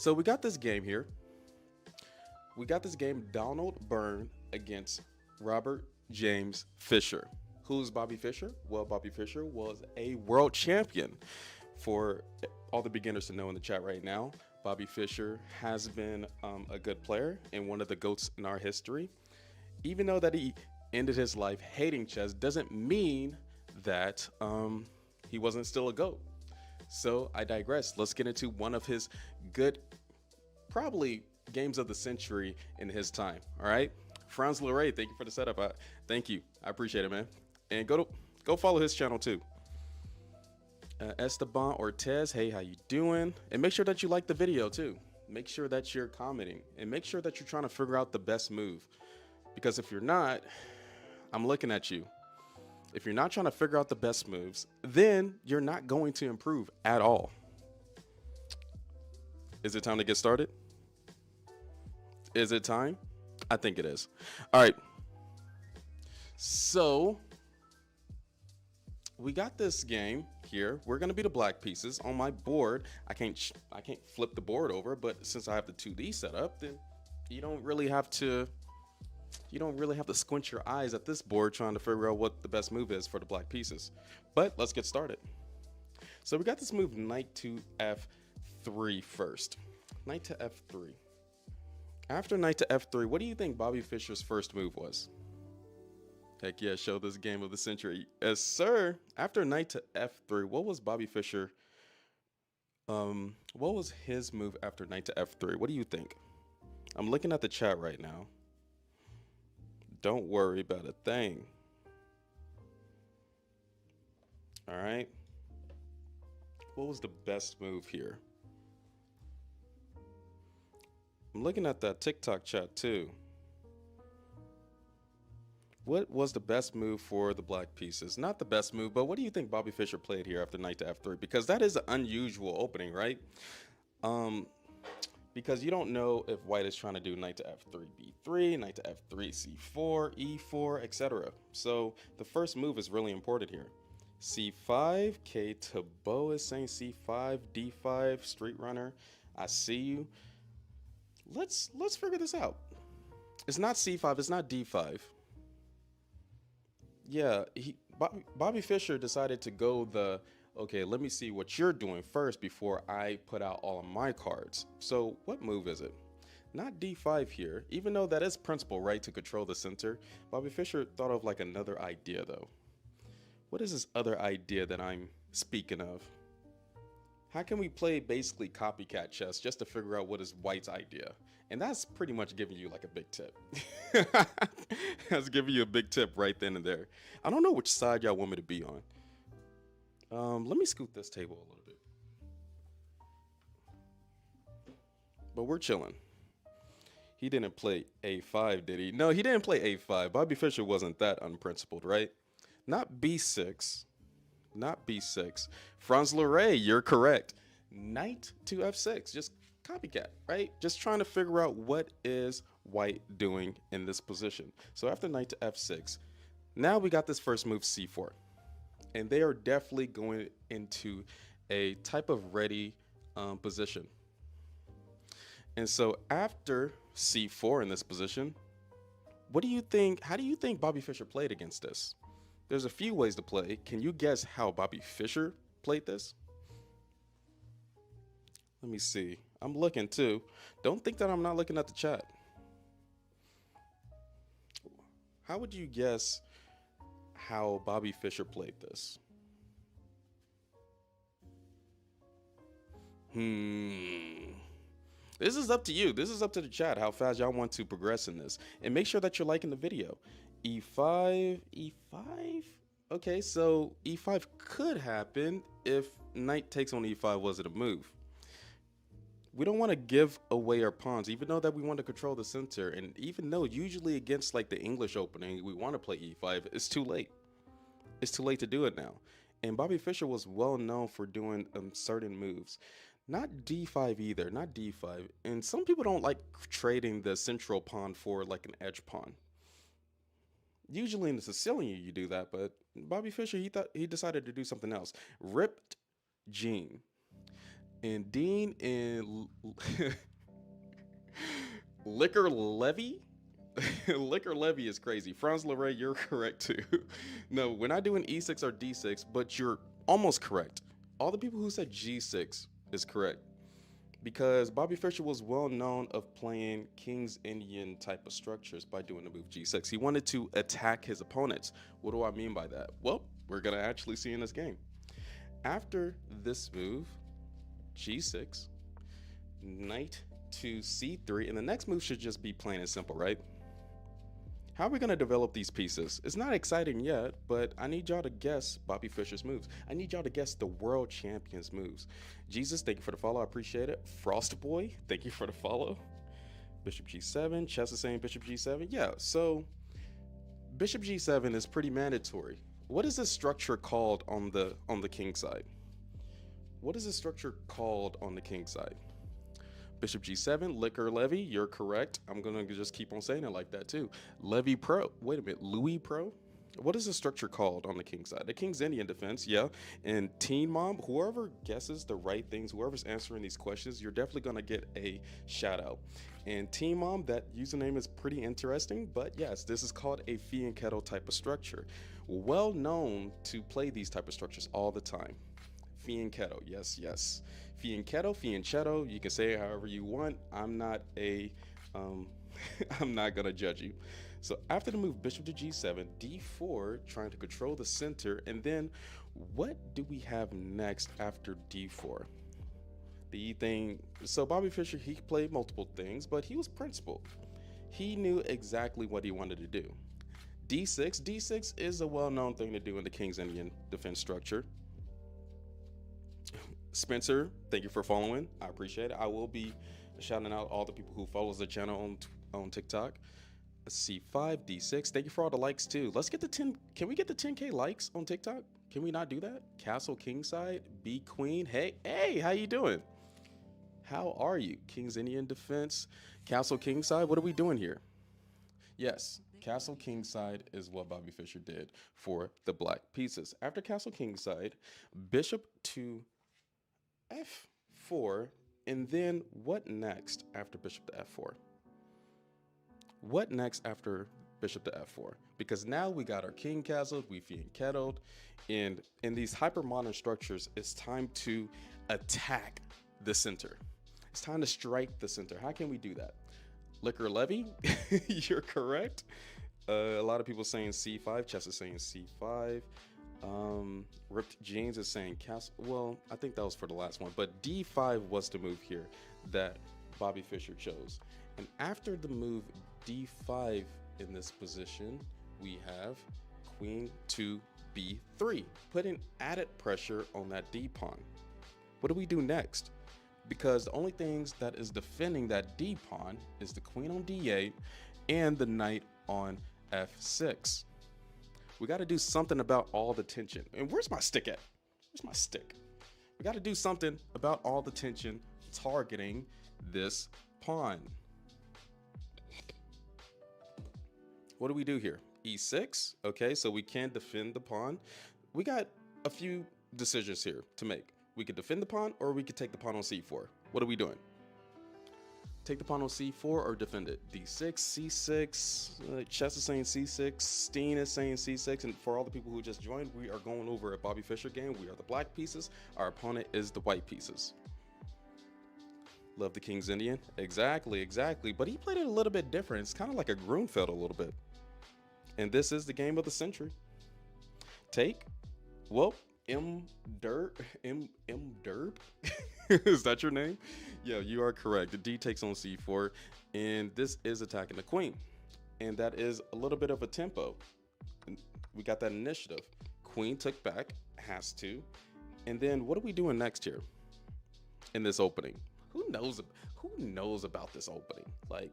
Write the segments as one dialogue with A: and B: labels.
A: So we got this game here. We got this game Donald Byrne against Robert James Fisher. Who's Bobby Fischer? Well, Bobby Fischer was a world champion. For all the beginners to know in the chat right now, Bobby Fischer has been a good player and one of the GOATs in our history. Even though that he ended his life hating chess, doesn't mean that he wasn't still a GOAT. So I digress. Let's get into one of his good, probably games of the century in his time. All right, Franz Leray, thank you for the setup. Thank you, I appreciate it, man. And go follow his channel too. Esteban Ortez, hey, how you doing? And make sure that you like the video too. Make sure that you're commenting and make sure that you're trying to figure out the best move. Because if you're not, I'm looking at you. If you're not trying to figure out the best moves, then you're not going to improve at all. Is it time to get started? Is it time? I think it is. All right. So we got this game here. We're gonna be the black pieces on my board. I can't flip the board over, but since I have the 2D set up, then you don't really have to squint your eyes at this board trying to figure out what the best move is for the black pieces. But let's get started. So we got this move knight to f3 first. Knight to f3. After knight to f3, what do you think Bobby Fischer's first move was? Heck yeah, show this game of the century. Yes, sir. After knight to f3, what was Bobby Fischer? What was his move after knight to f3? What do you think? I'm looking at the chat right now. Don't worry about a thing. All right. What was the best move here? I'm looking at that TikTok chat too. What was the best move for the black pieces? Not the best move, but what do you think Bobby Fischer played here after knight to f3? Because that is an unusual opening, right? Because you don't know if white is trying to do knight to f3, b3, knight to f3, c4, e4, etc. So the first move is really important here. c5, K Tabo is saying c5, d5, street runner. I see you. Let's figure this out. It's not c5, it's not d5. Yeah, Bobby Fischer decided to go okay, let me see what you're doing first before I put out all of my cards. So what move is it? Not d5 here, even though that is principle, right, to control the center. Bobby Fischer thought of like another idea though. What is this other idea that I'm speaking of? How can we play basically copycat chess just to figure out what is white's idea? And that's pretty much giving you like a big tip. That's giving you a big tip right then and there. I don't know which side y'all want me to be on. Let me scoot this table a little bit. But we're chilling. He didn't play a5, did he? No, he didn't play a5. Bobby Fischer wasn't that unprincipled, right? Not b6. Not b6. Franz Leray, you're correct. Knight to f6. Just copycat, right? Just trying to figure out what is white doing in this position. So after knight to f6, now we got this first move c4. And they are definitely going into a type of ready position. And so after c4 in this position, what do you think? How do you think Bobby Fischer played against this? There's a few ways to play. Can you guess how Bobby Fischer played this? Let me see. I'm looking too. Don't think that I'm not looking at the chat. How would you guess how Bobby Fischer played this? This is up to you. This is up to the chat how fast y'all want to progress in this. And make sure that you're liking the video. E5, E5. Okay, so E5 could happen if knight takes on E5 wasn't a move. We don't want to give away our pawns, even though that we want to control the center. And even though usually against like the English opening, we want to play E5, it's too late. It's too late to do it now. And Bobby Fischer was well known for doing certain moves. Not D5 either, not D5. And some people don't like trading the central pawn for like an edge pawn. Usually in the Sicilian you do that, but Bobby Fischer, he decided to do something else. Ripped Gene. And Dean and Liquor Levy? Liquor Levy is crazy. Franz Leray, you're correct too. No, we're not doing E6 or D6, but you're almost correct. All the people who said G6 is correct because Bobby Fischer was well known of playing King's Indian type of structures by doing the move G6. He wanted to attack his opponents. What do I mean by that? Well, we're going to actually see in this game. After this move, G6, knight to C3, and the next move should just be plain and simple, right? How are we going to develop these pieces? It's not exciting yet, but I need y'all to guess Bobby Fischer's moves. I need y'all to guess the world champion's moves. Jesus, thank you for the follow. I appreciate it. Frost Boy, thank you for the follow. Bishop G7. Chess is saying Bishop G7. Yeah, so Bishop G7 is pretty mandatory. What is this structure called on the king side? What is this structure called on the king side? Bishop G7, Liquor Levy, you're correct. I'm gonna just keep on saying it like that too. Levy Pro, wait a minute, Louis Pro? What is the structure called on the king side? The King's Indian defense, yeah. And Teen Mom, whoever guesses the right things, whoever's answering these questions, you're definitely gonna get a shout out. And Teen Mom, that username is pretty interesting, but yes, this is called a fianchetto type of structure. Well known to play these type of structures all the time. Fianchetto, yes, yes. Fianchetto, you can say it however you want. I'm not I'm not gonna judge you. So after the move Bishop to G7, D4, trying to control the center, and then what do we have next after D4? The thing, so Bobby Fischer, he played multiple things, but he was principled. He knew exactly what he wanted to do. D6 is a well-known thing to do in the King's Indian defense structure. Spencer, thank you for following. I appreciate it. I will be shouting out all the people who follows the channel on TikTok. C5, D6. Thank you for all the likes too. Let's get the 10. Can we get the 10K likes on TikTok? Can we not do that? Castle Kingside, B Queen. Hey, how you doing? How are you? King's Indian defense, Castle Kingside. What are we doing here? Yes, Castle Kingside is what Bobby Fischer did for the black pieces. After Castle Kingside, Bishop to F4, and then what next after Bishop to F4? What next after Bishop to F4? Because now we got our king castled, we fianchettoed, and in these hyper modern structures, it's time to attack the center. It's time to strike the center. How can we do that? Liquor Levy, you're correct. A lot of people saying C5. Chess is saying C5. Ripped Jeans is saying castle. Well, I think that was for the last one, but D5 was the move here that Bobby Fischer chose. And after the move D5 in this position, we have Queen to B3, putting added pressure on that D pawn. What do we do next? Because the only things that is defending that D pawn is the queen on D8 and the knight on F6. We got to do something about all the tension. And where's my stick at? Where's my stick? We got to do something about all the tension targeting this pawn. What do we do here? E6. Okay, so we can't defend the pawn. We got a few decisions here to make. We could defend the pawn or we could take the pawn on C4. What are we doing? Take the pawn on C4 or defend it? D6, C6, Chess is saying C6, Steen is saying C6, and for all the people who just joined, we are going over a Bobby Fischer game. We are the black pieces. Our opponent is the white pieces. Love the King's Indian. Exactly. But he played it a little bit different. It's kind of like a Grunfeld a little bit. And this is the game of the century. Take. Well, M. Derb. Is that your name? Yeah, you are correct. The D takes on C4, and this is attacking the queen. And that is a little bit of a tempo. We got that initiative. Queen took back, has to. And then what are we doing next here in this opening? Who knows about this opening? Like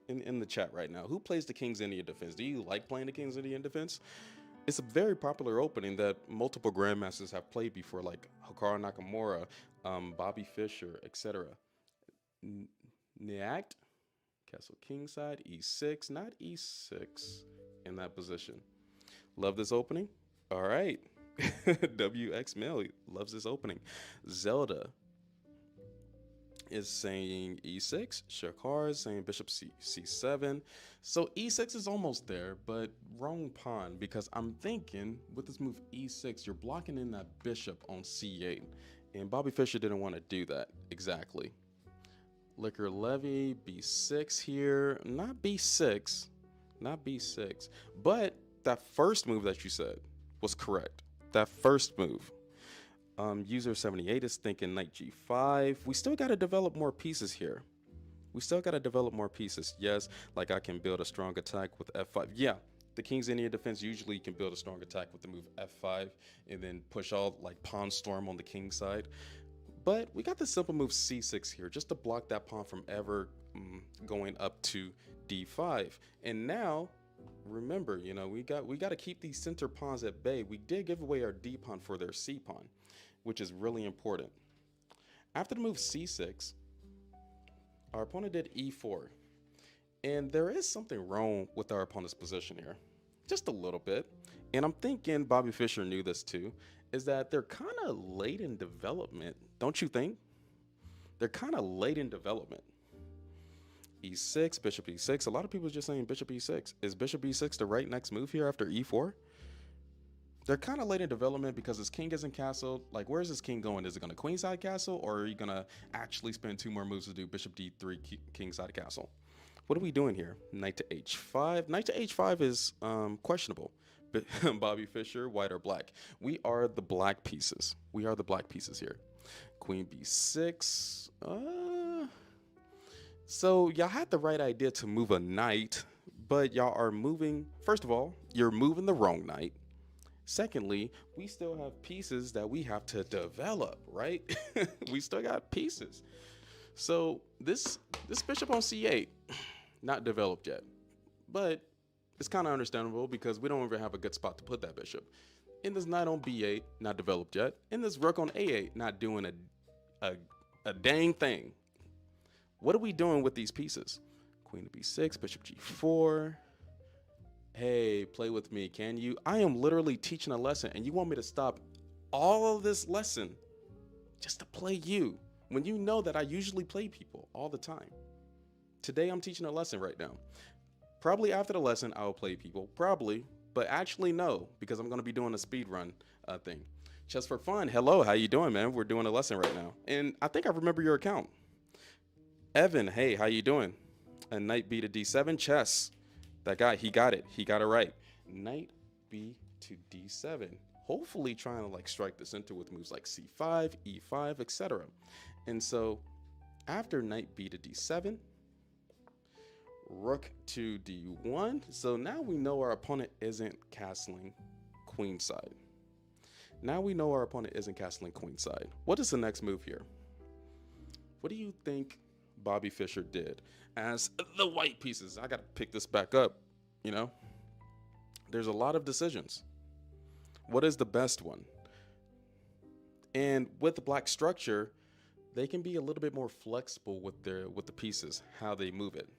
A: in the chat right now, who plays the King's Indian defense? Do you like playing the King's Indian defense? It's a very popular opening that multiple grandmasters have played before, like Hikaru Nakamura, Bobby Fischer, etc. Niact, Castle Kingside, E6, not E6 in that position. Love this opening. All right. WX Mill loves this opening. Zelda is saying e6. Shakar is saying bishop c7. So e6 is almost there, but wrong pawn, because I'm thinking with this move e6, you're blocking in that bishop on c8. And Bobby Fischer didn't want to do that exactly. Licker Levy, b6 here. Not b6. Not b6. But that first move that you said was correct. That first move. User 78 is thinking knight g5. We still got to develop more pieces here. We still got to develop more pieces. Yes, like I can build a strong attack with f5. Yeah, the king's in your defense. Usually you can build a strong attack with the move f5 and then push all like pawn storm on the king side. But we got the simple move c6 here just to block that pawn from ever going up to d5. And now, remember, you know, we got to keep these center pawns at bay. We did give away our d pawn for their c pawn, which is really important. After the move c6, our opponent did e4. And there is something wrong with our opponent's position here. Just a little bit. And I'm thinking Bobby Fischer knew this too, is that they're kind of late in development. Don't you think? They're kind of late in development. e6, bishop e6. A lot of people are just saying bishop e6. Is bishop e6 the right next move here after e4? They're kind of late in development because his king isn't castled. Like, where's his king going? Is it going to queenside castle, or are you going to actually spend 2 more moves to do bishop d3, kingside castle? What are we doing here? Knight to h5. Knight to h5 is questionable. Bobby Fischer, white or black? We are the black pieces. We are the black pieces here. Queen b6. So y'all had the right idea to move a knight, but y'all are moving. First of all, you're moving the wrong knight. Secondly, we still have pieces that we have to develop, right? We still got pieces. So this bishop on c8, not developed yet, but it's kind of understandable because we don't even have a good spot to put that bishop. And this knight on b8, not developed yet. And this rook on a8, not doing a dang thing. What are we doing with these pieces? Queen to b6, bishop g4. Hey, play with me, can you? I am literally teaching a lesson, and you want me to stop all of this lesson just to play you, when you know that I usually play people all the time. Today, I'm teaching a lesson right now. Probably after the lesson, I will play people. Probably, but actually no, because I'm going to be doing a speed run thing. Just for fun. Hello, how you doing, man? We're doing a lesson right now. And I think I remember your account. Evan, hey, how you doing? A knight b to d7, chess. That guy, he got it. He got it right. Knight b to d7. Hopefully trying to like strike the center with moves like c5, e5, etc. And so after knight b to d7, rook to d1. So now we know our opponent isn't castling queenside. Now we know our opponent isn't castling queenside. What is the next move here? What do you think Bobby Fischer did as the white pieces? I got to pick this back up, you know? There's a lot of decisions. What is the best one? And with the black structure, they can be a little bit more flexible with the pieces, how they move it.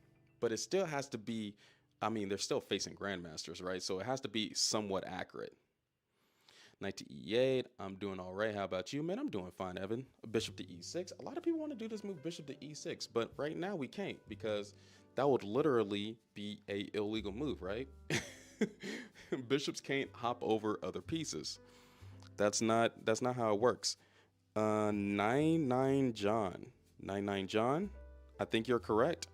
A: But it still has to be, I mean, they're still facing grandmasters, right? So it has to be somewhat accurate. Knight to e8. I'm doing all right. How about you, man? I'm doing fine, Evan. Bishop to e6. A lot of people want to do this move, bishop to e6, but right now we can't because that would literally be a illegal move, right? Bishops can't hop over other pieces. That's not how it works. 99 John. 99 John. I think you're correct.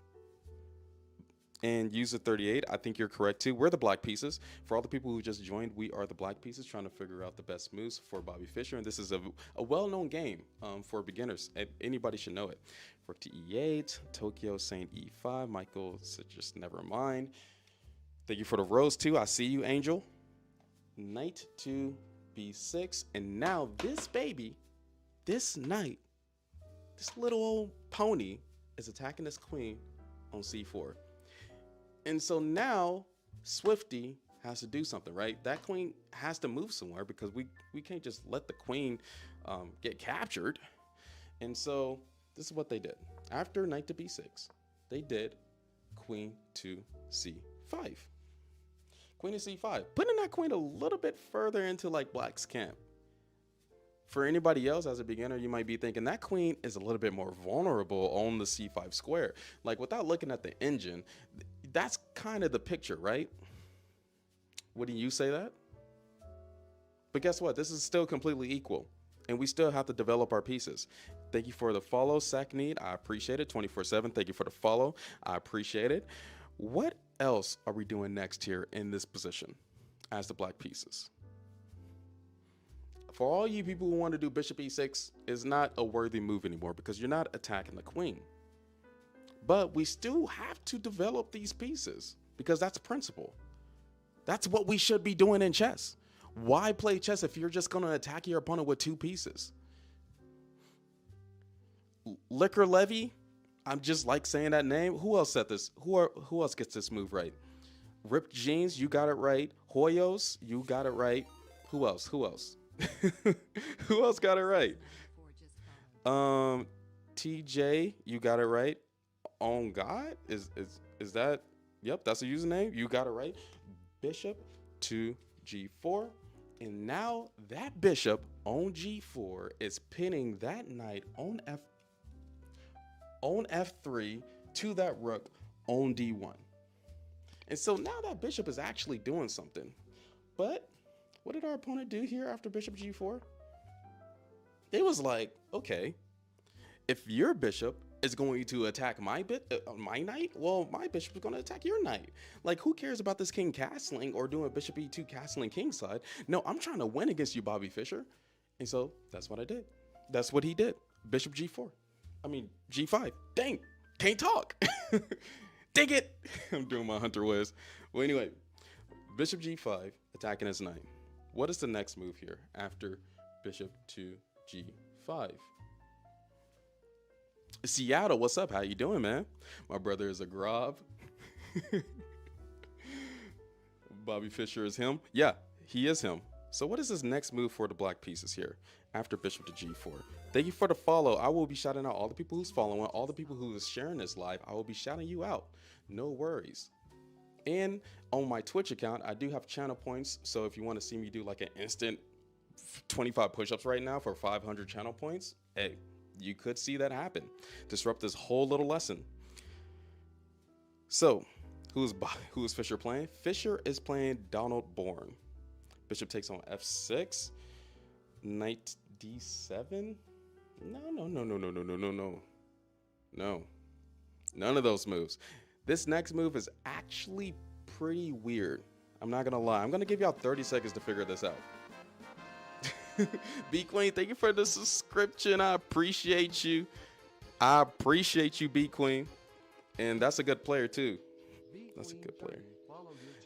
A: And user 38, I think you're correct too. We're the black pieces. For all the people who just joined, we are the black pieces trying to figure out the best moves for Bobby Fischer. And this is a well-known game for beginners. Anybody should know it. Rook to e8, Tokyo saying e5. Michael said just never mind. Thank you for the rose too. I see you, Angel. Knight to b6. And now this baby, this knight, this little old pony is attacking this queen on c4. And so now Swifty has to do something, right? That queen has to move somewhere because we can't just let the queen get captured. And so this is what they did. After knight to b6, they did queen to c5. Queen to c5, putting that queen a little bit further into like black's camp. For anybody else as a beginner, you might be thinking that queen is a little bit more vulnerable on the c5 square. Like without looking at the engine, that's kind of the picture, right? Wouldn't you say that? But guess what? This is still completely equal, and we still have to develop our pieces. Thank you for the follow, Sackneed. I appreciate it. 24/7. Thank you for the follow. I appreciate it. What else are we doing next here in this position as the black pieces? For all you people who want to do bishop e6, is not a worthy move anymore because you're not attacking the queen. But we still have to develop these pieces because that's principle. That's what we should be doing in chess. Why play chess if you're just going to attack your opponent with two pieces? Liquor Levy, I'm just like saying that name. Who else said this? Who else gets this move right? Ripped Jeans, you got it right. Hoyos, you got it right. Who else? Who else? Who else got it right? TJ, you got it right. On God, is that? Yep, that's a username. You got it right. Bishop to G4, and now that bishop on G4 is pinning that knight on F3 to that rook on D1. And so now that bishop is actually doing something. But what did our opponent do here after bishop G4? It was like, okay, if your bishop is going to attack my knight, well, my bishop is going to attack your knight. Like, who cares about this king castling or doing bishop e2 castling kingside? No, I'm trying to win against you, Bobby Fischer. And so that's what I did. That's what he did. Bishop G4. I mean, G5. Dang, can't talk. Dig it. I'm doing my Hunter Wiz. Well, anyway, bishop G5 attacking his knight. What is the next move here after bishop to G5? Seattle, what's up? How you doing, man? My brother is a Grob. Bobby Fischer is him. Yeah, he is him. So what is this next move for the black pieces here after bishop to G4? Thank you for the follow. I will be shouting out all the people who's following, all the people who is sharing this live. I will be shouting you out. No worries. And on my Twitch account, I do have channel points. So if you want to see me do like an instant 25 push-ups right now for 500 channel points, hey, you could see that happen. Disrupt this whole little lesson. So, who is Fischer playing? Fischer is playing Donald Bourne. Bishop takes on f6. Knight d7. No. None of those moves. This next move is actually pretty weird. I'm not gonna lie. I'm gonna give y'all 30 seconds to figure this out. B Queen, thank you for the subscription. I appreciate you. B Queen. And that's a good player too. That's a good player.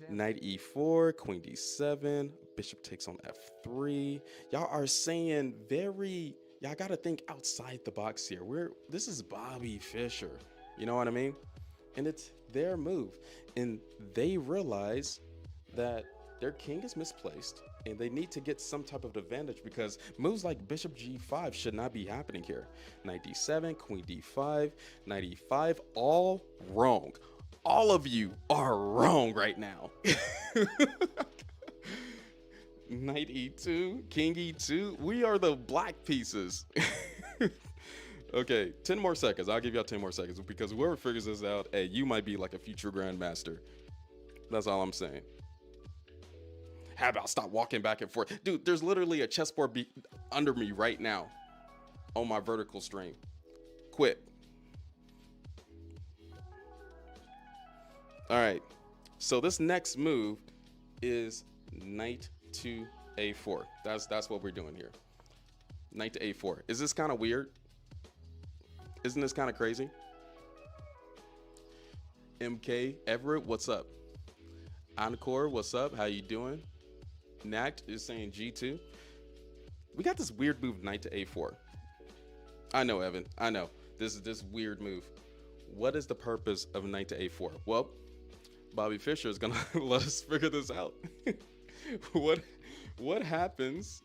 A: Knight e4, queen d7, bishop takes on f3. Y'all are saying y'all gotta think outside the box here. This is Bobby Fischer. You know what I mean? And it's their move. And they realize that their king is misplaced and they need to get some type of advantage because moves like bishop g5 should not be happening here. Knight d7, queen d5, knight e5, all wrong. All of you are wrong right now. Knight e2, king e2, we are the black pieces. Okay, 10 more seconds. I'll give y'all 10 more seconds because whoever figures this out, hey, you might be like a future grandmaster. That's all I'm saying. How about stop walking back and forth? Dude, there's literally a chessboard under me right now on my vertical stream. Quit. All right. So this next move is knight to a4. That's what we're doing here. Knight to a4. Is this kind of weird? Isn't this kind of crazy? MK Everett, what's up? Encore, what's up? How you doing? Nact is saying G2. We got this weird move, knight to a4. I know, Evan. I know. This is this weird move. What is the purpose of knight to a4? Well, Bobby Fischer is gonna let us figure this out. What happens?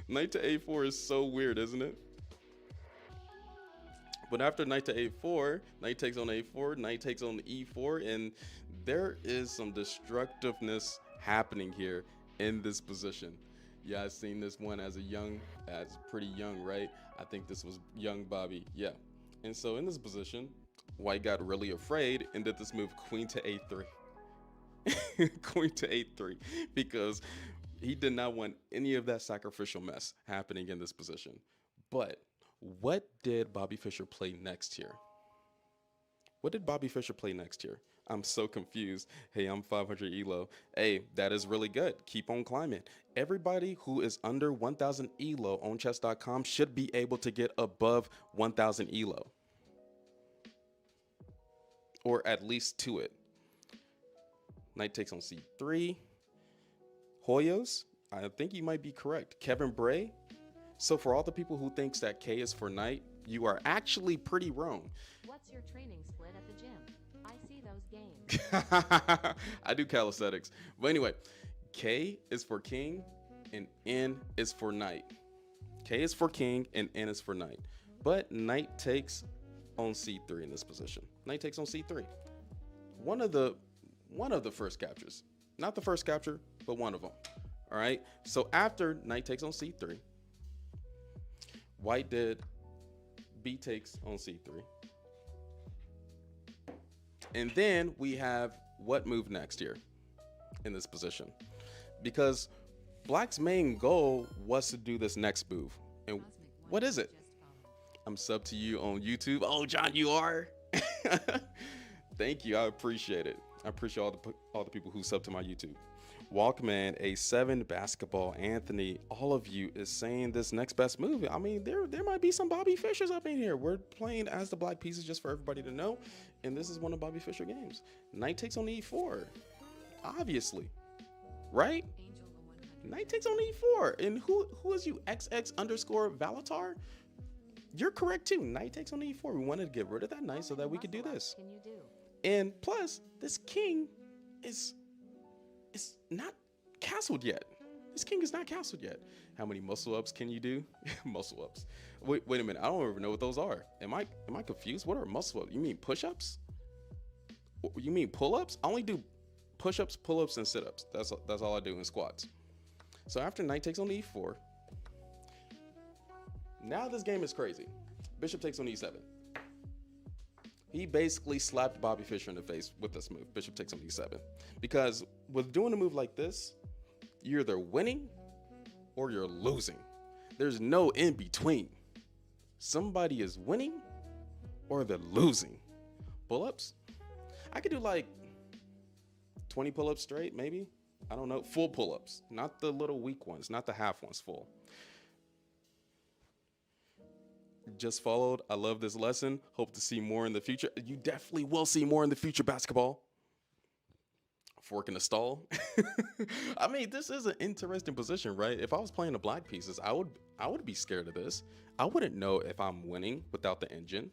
A: Knight to a4 is so weird, isn't it? But after knight to a4, knight takes on a4, knight takes on e4, and there is some destructiveness happening here in this position. Yeah, I seen this one as pretty young, right? I think this was young Bobby. Yeah. And so in this position, White got really afraid and did this move, queen to a3. Queen to a3, because he did not want any of that sacrificial mess happening in this position. But what did Bobby Fischer play next here? What did Bobby Fischer play next year? I'm so confused. Hey, I'm 500 elo. Hey, that is really good. Keep on climbing. Everybody who is under 1000 elo on chess.com should be able to get above 1000 elo, or at least to it. Knight takes on c3. Hoyos, I think you might be correct. Kevin Bray. So for all the people who thinks that K is for knight, you are actually pretty wrong.
B: What's your training split at the gym? I see those games.
A: I do calisthenics. But anyway, K is for king and N is for knight. K is for king and N is for knight. But knight takes on c3 in this position. Knight takes on c3. One of the first captures. Not the first capture, but one of them. All right. So after knight takes on c3, White did B takes on c3. And then we have what move next here in this position? Because Black's main goal was to do this next move. And what is it? I'm sub to you on YouTube. Oh, John, you are? Thank you. I appreciate it. I appreciate all the people who sub to my YouTube. Walkman, A7 basketball, Anthony, all of you is saying this next best move. I mean, there might be some Bobby Fischers up in here. We're playing as the black pieces just for everybody to know. And this is one of Bobby Fischer games. Knight takes on e4. Obviously. Right? Knight takes on e4. And who is you? XX_Valatar? You're correct too. Knight takes on e4. We wanted to get rid of that knight so that we could do this.
B: Can you do?
A: And plus, this king is not castled yet. This king is not castled yet. How many muscle ups can you do? Muscle ups. Wait a minute. I don't even know what those are. Am I confused? What are muscle ups? You mean push-ups? You mean pull-ups? I only do push-ups, pull-ups, and sit-ups. That's all I do in squats. So after knight takes on e4, now this game is crazy. Bishop takes on e7. He basically slapped Bobby Fischer in the face with this move. Bishop takes on e7. Because with doing a move like this, you're either winning or you're losing. There's no in between. Somebody is winning or they're losing. Pull-ups? I could do like 20 pull-ups straight, maybe. I don't know. Full pull-ups. Not the little weak ones. Not the half ones, full. Just followed. I love this lesson. Hope to see more in the future. You definitely will see more in the future, basketball. Fork in the stall. I mean, this is an interesting position, right? If I was playing the black pieces, I would be scared of this. I wouldn't know if I'm winning without the engine.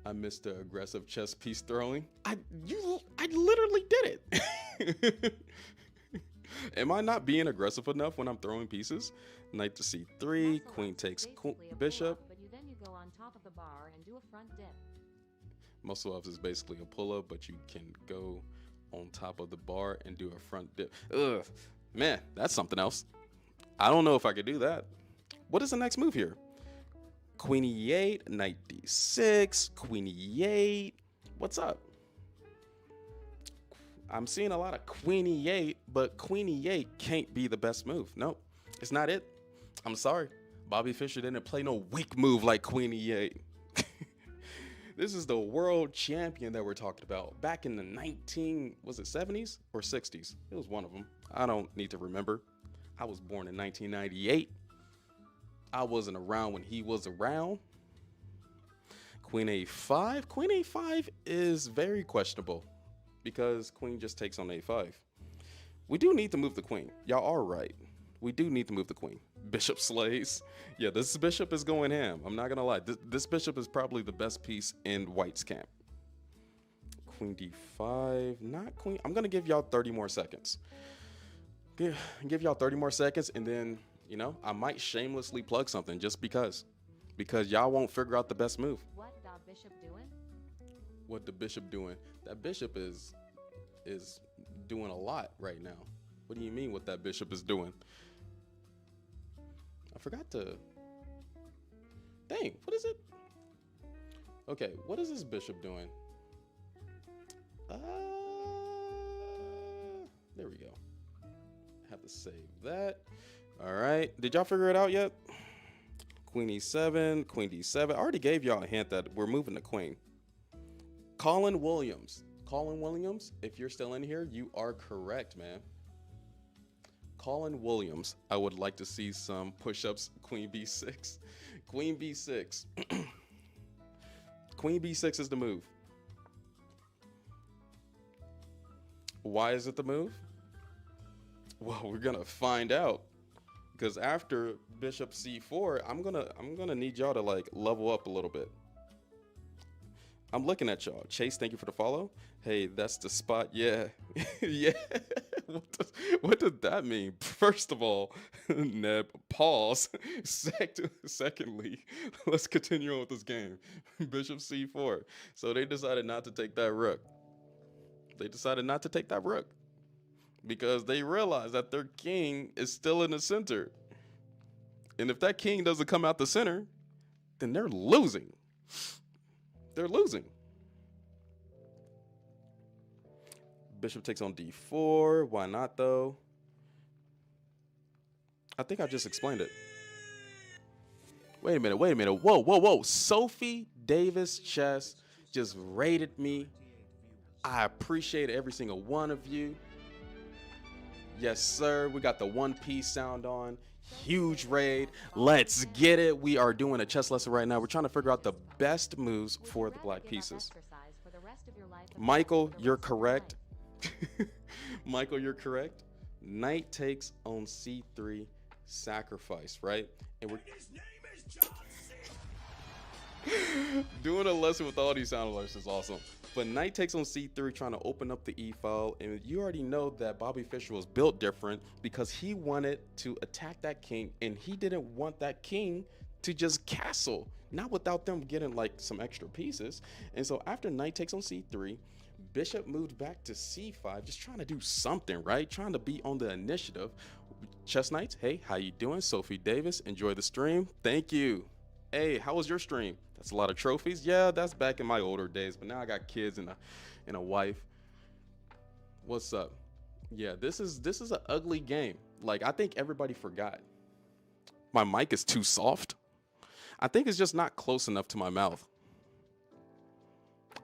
A: I missed the aggressive chess piece throwing. I literally did it. Am I not being aggressive enough when I'm throwing pieces? Knight to c3, queen takes bishop.
B: But then you go on top of the bar and do a front dip.
A: Muscle ups is basically a pull-up, but you can go on top of the bar and do a front dip. Ugh, man, that's something else. I don't know if I could do that. What is the next move here? Queen e8, knight d6, queen e8. What's up? I'm seeing a lot of queen e8, but queen e8 can't be the best move. Nope, it's not it. I'm sorry. Bobby Fischer didn't play no weak move like queen e8. This is the world champion that we're talking about. Back in the 70s or 60s? It was one of them. I don't need to remember. I was born in 1998. I wasn't around when he was around. Queen a5. Queen a5 is very questionable because queen just takes on a5. We do need to move the queen. Y'all are right. We do need to move the queen. Bishop slays. Yeah, this bishop is going ham. I'm not gonna lie. This bishop is probably the best piece in White's camp. Queen d5, not queen. I'm gonna give y'all 30 more seconds. Give y'all 30 more seconds, and then, you know, I might shamelessly plug something just because y'all won't figure out the best move.
B: What the bishop doing?
A: What the bishop doing? That bishop is doing a lot right now. What do you mean what that bishop is doing? I forgot to. Dang, what is it? Okay, what is this bishop doing? There we go. Have to save that. All right. Did y'all figure it out yet? Queen e7, queen d7. I already gave y'all a hint that we're moving the queen. Colin Williams. Colin Williams, if you're still in here, you are correct, man. Colin Williams. I would like to see some push-ups. Queen b6. Queen b6. Queen b6 is the move. Why is it the move? Well, we're gonna find out. Because after bishop c4, I'm gonna need y'all to like level up a little bit. I'm looking at y'all. Chase, thank you for the follow. Hey, that's the spot. Yeah. Yeah. What does that mean? First of all, Neb, pause. Secondly, let's continue on with this game. Bishop c4. So they decided not to take that rook. They decided not to take that rook because they realized that their king is still in the center. And if that king doesn't come out the center, then they're losing. They're losing. Bishop takes on d4. Why not, though? I think I just explained it. Wait a minute. Whoa. Sophie Davis Chess just rated me. I appreciate every single one of you. Yes, sir. We got the One Piece sound on. Huge raid. Let's get it. We are doing a chess lesson right now. We're trying to figure out the best moves for the black pieces. Michael, you're correct. Michael, you're correct. Knight takes on c3, sacrifice, right? And we're doing a lesson with all these sound alerts is awesome. But knight takes on c3, trying to open up the e-file. And you already know that Bobby Fischer was built different because he wanted to attack that king, and he didn't want that king to just castle, not without them getting like some extra pieces. And so after knight takes on c3, bishop moved back to c5, just trying to do something, right? Trying to be on the initiative. Chess Knights, hey, how you doing? Sophie Davis, enjoy the stream. Thank you. Hey, how was your stream? That's a lot of trophies. Yeah, that's back in my older days, but now I got kids and a wife. What's up? Yeah, this is an ugly game. Like, I think everybody forgot. My mic is too soft. I think it's just not close enough to my mouth.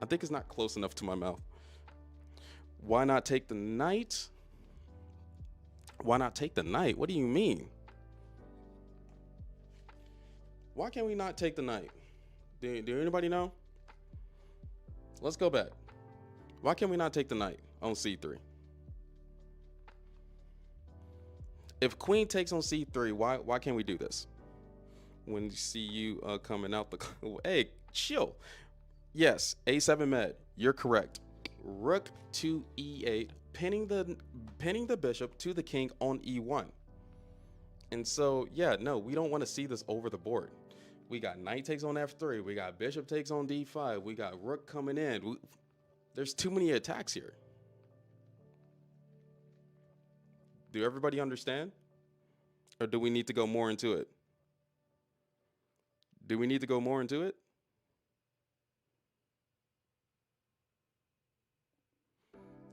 A: I think it's not close enough to my mouth. Why not take the knight? Why not take the knight? What do you mean? Why can't we not take the knight? Do anybody know? Let's go back. Why can't we not take the knight on c3? If queen takes on c3, why can't we do this? When you see you coming out the... Hey, chill. Yes, a7 med. You're correct. Rook to e8, pinning the bishop to the king on e1. And so, yeah, no, we don't want to see this over the board. We got knight takes on f3. We got bishop takes on d5. We got rook coming in. There's too many attacks here. Do everybody understand? Or do we need to go more into it? Do we need to go more into it?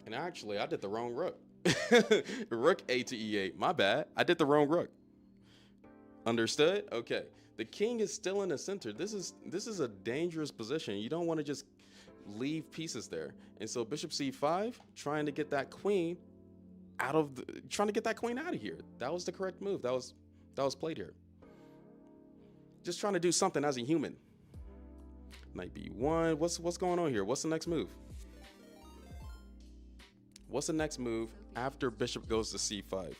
A: And actually, I did the wrong rook. Rook a to e8. My bad. I did the wrong rook. Understood? Okay. The king is still in the center. This is a dangerous position. You don't want to just leave pieces there. And so bishop c5, trying to get that queen out of here. That was the correct move. That was played here. Just trying to do something as a human. Knight b1. What's going on here? What's the next move? What's the next move after bishop goes to c5?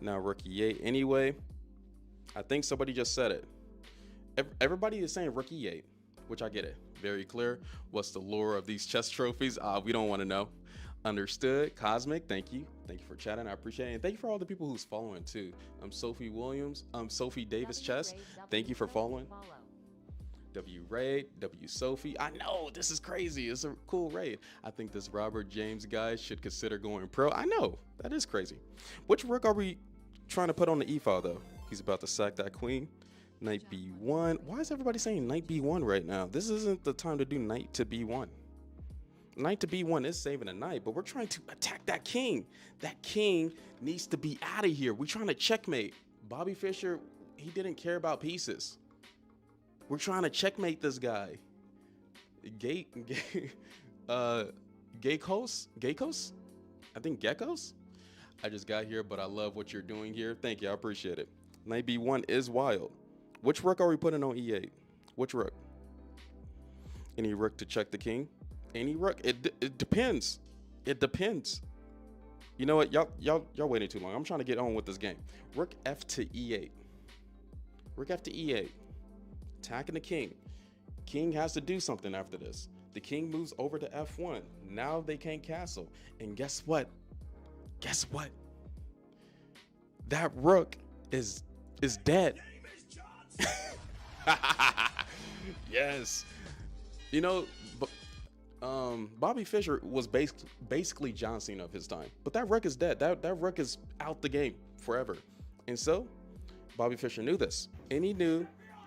A: Now rook e8 anyway. I think somebody just said it. Everybody is saying rook e8, which I get it. Very clear. What's the lure of these chess trophies? We don't want to know. Understood. Cosmic, thank you. Thank you for chatting. I appreciate it. And thank you for all the people who's following too. Sophie Williams. Sophie Davis Chess. Thank you for following. W Raid, W Sophie. I know this is crazy. It's a cool raid. I think this Robert James guy should consider going pro. I know that is crazy. Which rook are we trying to put on the e-file though? He's about to sack that queen. Knight b1. Why is everybody saying knight b1 right now? This isn't the time to do knight to b1. Knight to b1 is saving a knight, but we're trying to attack that king. That king needs to be out of here. We're trying to checkmate. Bobby Fischer, he didn't care about pieces. We're trying to checkmate this guy. Geckos? I think Geckos? I just got here, but I love what you're doing here. Thank you, I appreciate it. Knight b1 is wild. Which rook are we putting on e8? Which rook? Any rook to check the king? Any rook? It depends. It depends. You know what? Y'all waiting too long. I'm trying to get on with this game. Rook f to e8. Rook f to e8. Attacking the king. King has to do something after this. The king moves over to f1. Now they can't castle. And guess what? Guess what? That rook is dead. Yes. You know, Bobby Fischer was basically John Cena of his time. But that rook is dead. That rook is out the game forever. And so Bobby Fischer knew this. And he knew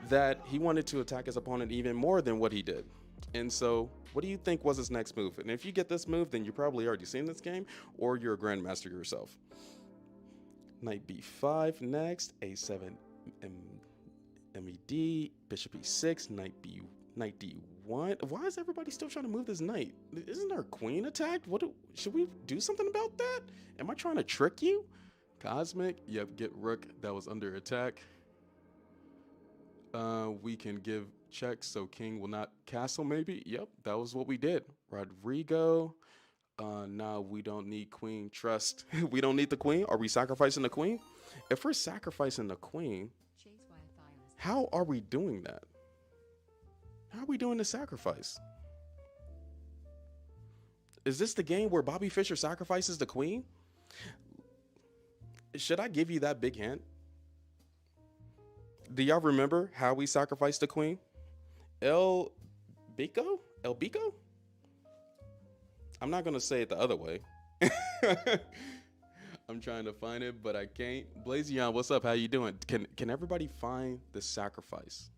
A: that he wanted to attack his opponent even more than what he did. And so what do you think was his next move? And if you get this move, then you probably already seen this game, or you're a grandmaster yourself. Knight b5 next, a7 med, bishop e6, knight d1. Why is everybody still trying to move this knight? Isn't our queen attacked? Should we do something about that? Am I trying to trick you? Cosmic, yep, get rook that was under attack. We can give checks so king will not castle maybe. Yep, that was what we did. Rodrigo, now we don't need queen, trust. We don't need the queen. Are we sacrificing the queen? If we're sacrificing the queen, how are we doing that? How are we doing the sacrifice? Is this the game where Bobby Fischer sacrifices the queen? Should I give you that big hint? Do y'all remember how we sacrificed the queen? El Bico? I'm not gonna say it the other way. I'm trying to find it, but I can't. Blazion, what's up? How you doing? Can everybody find the sacrifice?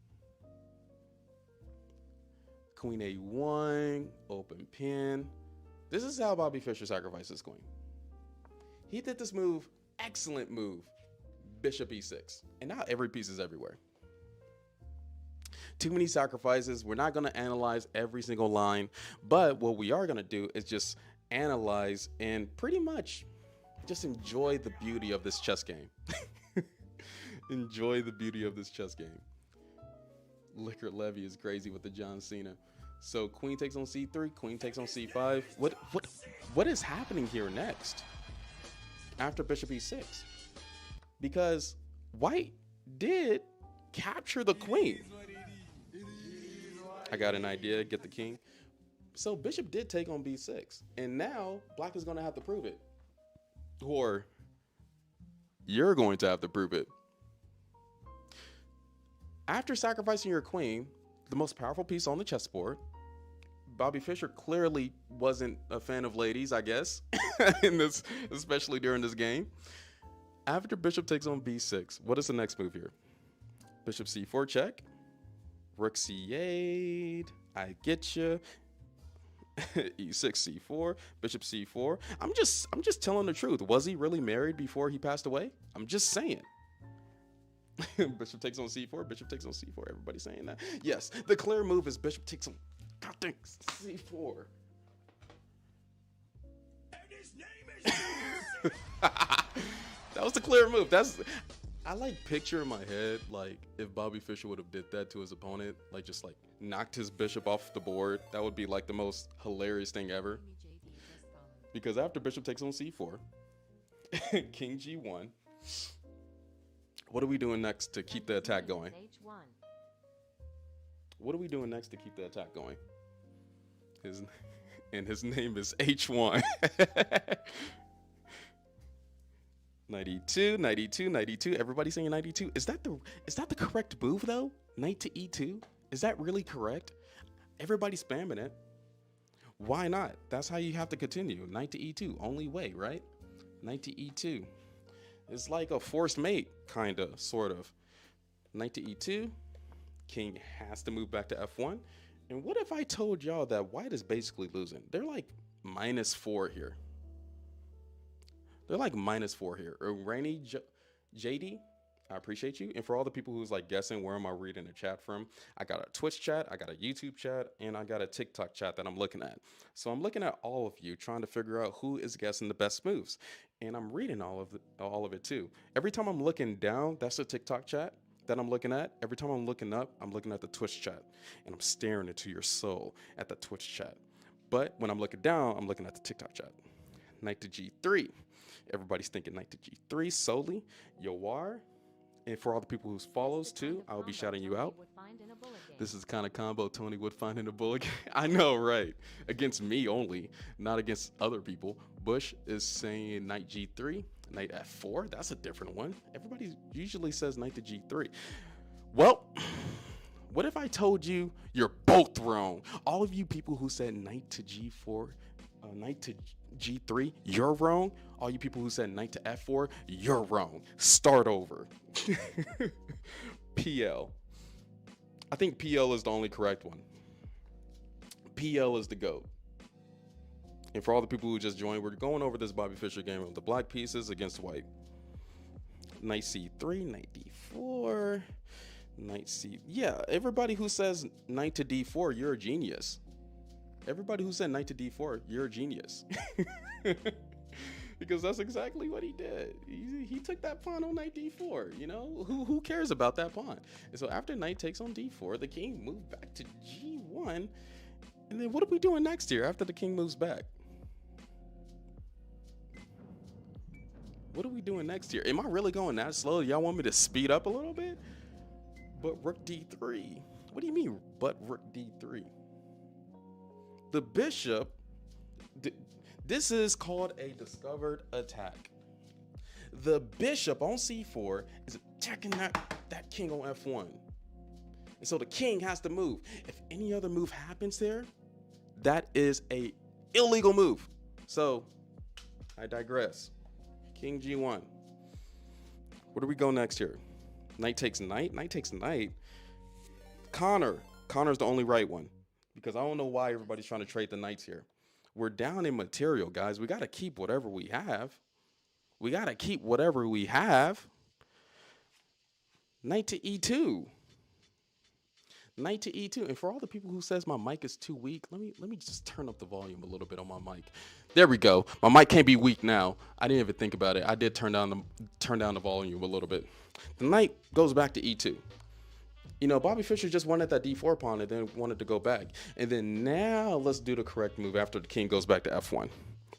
A: Queen a1, open pin. This is how Bobby Fischer sacrifices queen. He did this move, excellent move. Bishop e6, and now every piece is everywhere. Too many sacrifices. We're not going to analyze every single line, but what we are going to do is just analyze and pretty much just enjoy the beauty of this chess game. Enjoy the beauty of this chess game. Liquor Levy is crazy with the John Cena. So queen takes on c3, queen takes on c5. What is happening here next after bishop e6? Because white did capture the queen. I got an idea, get the king. So bishop did take on b6. And now black is going to have to prove it. Or you're going to have to prove it. After sacrificing your queen, the most powerful piece on the chessboard, Bobby Fischer clearly wasn't a fan of ladies, I guess, in this, especially during this game. After bishop takes on b6, what is the next move here? Bishop c4 check. Rook c8. I get you. e6 c4. Bishop c4. I'm just telling the truth. Was he really married before he passed away? I'm just saying. Bishop takes on c4. Bishop takes on c4. Everybody saying that? Yes. The clear move is bishop takes on c4. And his name is That was the clear move. I like picture in my head, like if Bobby Fischer would have did that to his opponent, like just like knocked his bishop off the board. That would be like the most hilarious thing ever. Because after bishop takes on c4, king g1. What are we doing next to keep the attack going? What are we doing next to keep the attack going? His name is H1. 92, 92, 92. Everybody saying 92. Is that the correct move though? Knight to e2? Is that really correct? Everybody's spamming it. Why not? That's how you have to continue. Knight to e2. Only way, right? Knight to e2. It's like a forced mate, kind of, sort of. Knight to e2. King has to move back to f1. And what if I told y'all that white is basically losing? They're like -4 here. They're like -4 here. Rainy JD, I appreciate you. And for all the people who's like guessing where am I reading the chat from, I got a Twitch chat, I got a YouTube chat, and I got a TikTok chat that I'm looking at. So I'm looking at all of you, trying to figure out who is guessing the best moves. And I'm reading all of it too. Every time I'm looking down, that's the TikTok chat that I'm looking at. Every time I'm looking up, I'm looking at the Twitch chat, and I'm staring into your soul at the Twitch chat. But when I'm looking down, I'm looking at the TikTok chat. Knight to g3. Everybody's thinking knight to g3 solely. Yawar. And for all the people who follows too, I'll be shouting you out. This is the kind of combo Tony would find in a bullet game. I know, right? Against me only, not against other people. Bush is saying knight g3, knight f4. That's a different one. Everybody usually says knight to g3. Well, what if I told you you're both wrong? All of you people who said knight to g4, knight to g3, you're wrong. All you people who said knight to f4, you're wrong. Start over. PL. I think PL is the only correct one. PL is the GOAT. And for all the people who just joined, we're going over this Bobby Fischer game of the black pieces against white. Knight c3, knight d4, knight c. Yeah, everybody who says knight to d4, you're a genius. Everybody who said knight to d4, you're a genius. Because that's exactly what he did. He took that pawn on knight d4. You know, who cares about that pawn? And so after knight takes on d4, the king moved back to g1. And then what are we doing next here after the king moves back? What are we doing next here? Am I really going that slow? Y'all want me to speed up a little bit? But rook d3. What do you mean, but rook d3? The bishop, this is called a discovered attack. The bishop on c4 is attacking that king on f1. And so the king has to move. If any other move happens there, that is a illegal move. So I digress. King g1. Where do we go next here? Knight takes knight. Knight takes knight. Connor's the only right one. Because I don't know why everybody's trying to trade the knights here. We're down in material, guys. We got to keep whatever we have. Knight to e2. Knight to e2. And for all the people who says my mic is too weak, let me just turn up the volume a little bit on my mic. There we go. My mic can't be weak now. I didn't even think about it. I did turn down the volume a little bit. The knight goes back to e2. You know, Bobby Fischer just wanted that d4 pawn and then wanted to go back. And then now let's do the correct move after the king goes back to f1.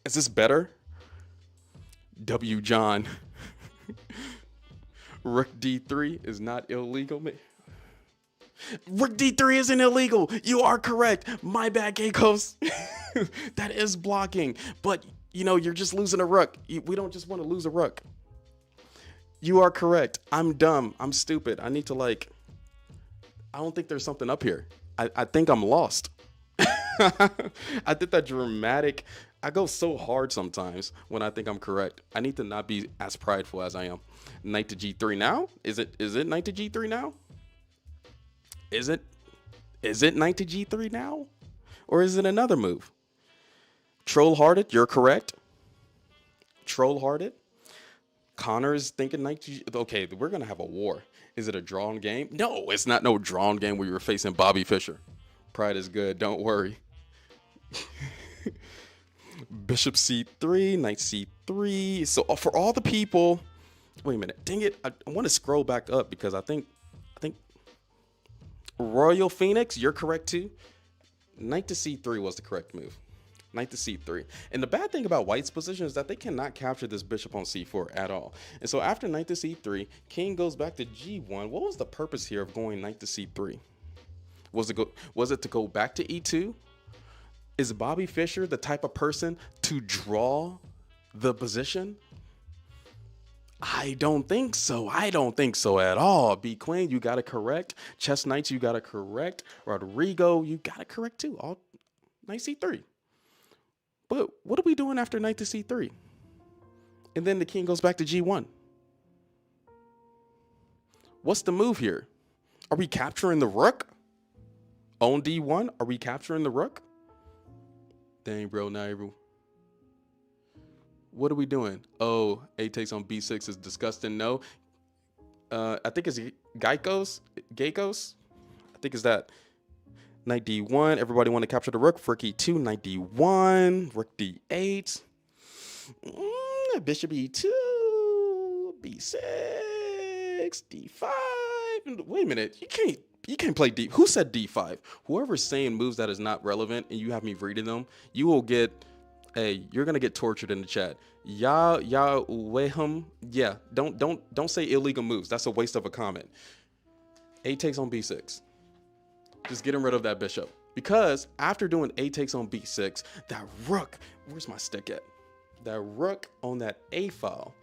A: Is this better? W. John. Rook d3 is not illegal. Rook d3 isn't illegal. You are correct. My bad, Keikos. That is blocking. But, you know, you're just losing a rook. We don't just want to lose a rook. You are correct. I'm dumb. I'm stupid. I need to I don't think there's something up here. I think I'm lost. I did that dramatic. I go so hard sometimes when I think I'm correct. I need to not be as prideful as I am. Knight to g3 now? Is it knight to g3 now? Is it knight to g3 now? Or is it another move? Troll-hearted, you're correct. Troll-hearted. Connor is thinking knight to g3. Okay, we're going to have a war. Is it a drawn game? No, it's not no drawn game where you're facing Bobby Fischer. Pride is good, don't worry. Bishop c3, knight c3. So for all the people, wait a minute, dang it. I want to scroll back up because I think Royal Phoenix, you're correct too. Knight to c3 was the correct move. Knight to c3. And the bad thing about white's position is that they cannot capture this bishop on c4 at all. And so after knight to c3, king goes back to g1. What was the purpose here of going knight to c3? Was it to go back to e2? Is Bobby Fischer the type of person to draw the position? I don't think so. I don't think so at all. B Queen, you got to correct. Chess Knights, you got to correct. Rodrigo, you got to correct too. All knight c3. But what are we doing after knight to c3? And then the king goes back to g1. What's the move here? Are we capturing the rook? On D1? Are we capturing the rook? Dang, bro, now everyone. What are we doing? Oh, A takes on B6 is disgusting. No. I think it's Geikos. I think it's that. Knight D1. Everybody want to capture the rook. Rook E2. Knight D1. Rook D8. Bishop E2. B6. D5. Wait a minute. You can't play D. Who said D5? Whoever's saying moves that is not relevant and you have me reading them, you will get. Hey, you're gonna get tortured in the chat. Wehum. Yeah, don't say illegal moves. That's a waste of a comment. A takes on B6. Just getting rid of that bishop. Because after doing A takes on B6, that rook, where's my stick at? That rook on that A file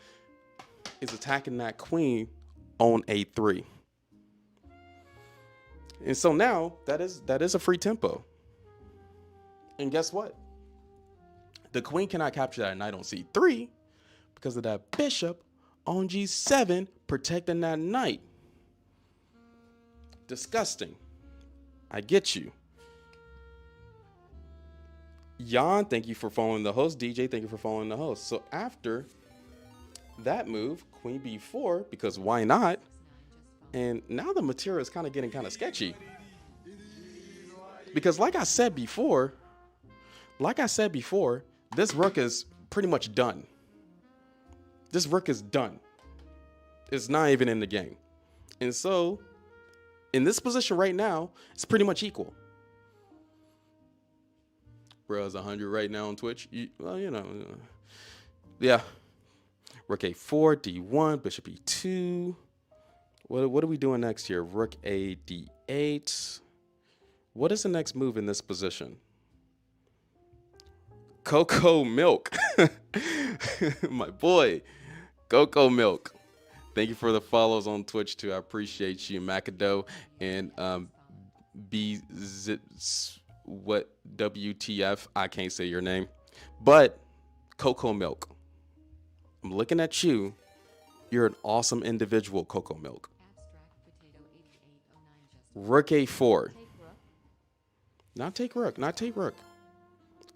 A: is attacking that queen on A3. And so now that is a free tempo. And guess what? The queen cannot capture that knight on C3 because of that bishop on G7 protecting that knight. Disgusting. I get you. Jan, thank you for following the host. DJ, thank you for following the host. So after that move, queen B4, because why not? And now the material is kind of getting kind of sketchy. Because like I said before, this rook is pretty much done. This rook is done. It's not even in the game. And so, in this position right now, it's pretty much equal. Bro, it's 100 right now on Twitch. Yeah. Rook A4, D1, Bishop E2. What are we doing next here? Rook A, D8. What is the next move in this position? Cocoa Milk. My boy, Cocoa Milk. Thank you for the follows on Twitch too. I appreciate you, Macado and what WTF? I can't say your name, but Cocoa Milk. I'm looking at you. You're an awesome individual, Cocoa Milk. Rook A4. Not take rook. Not take rook.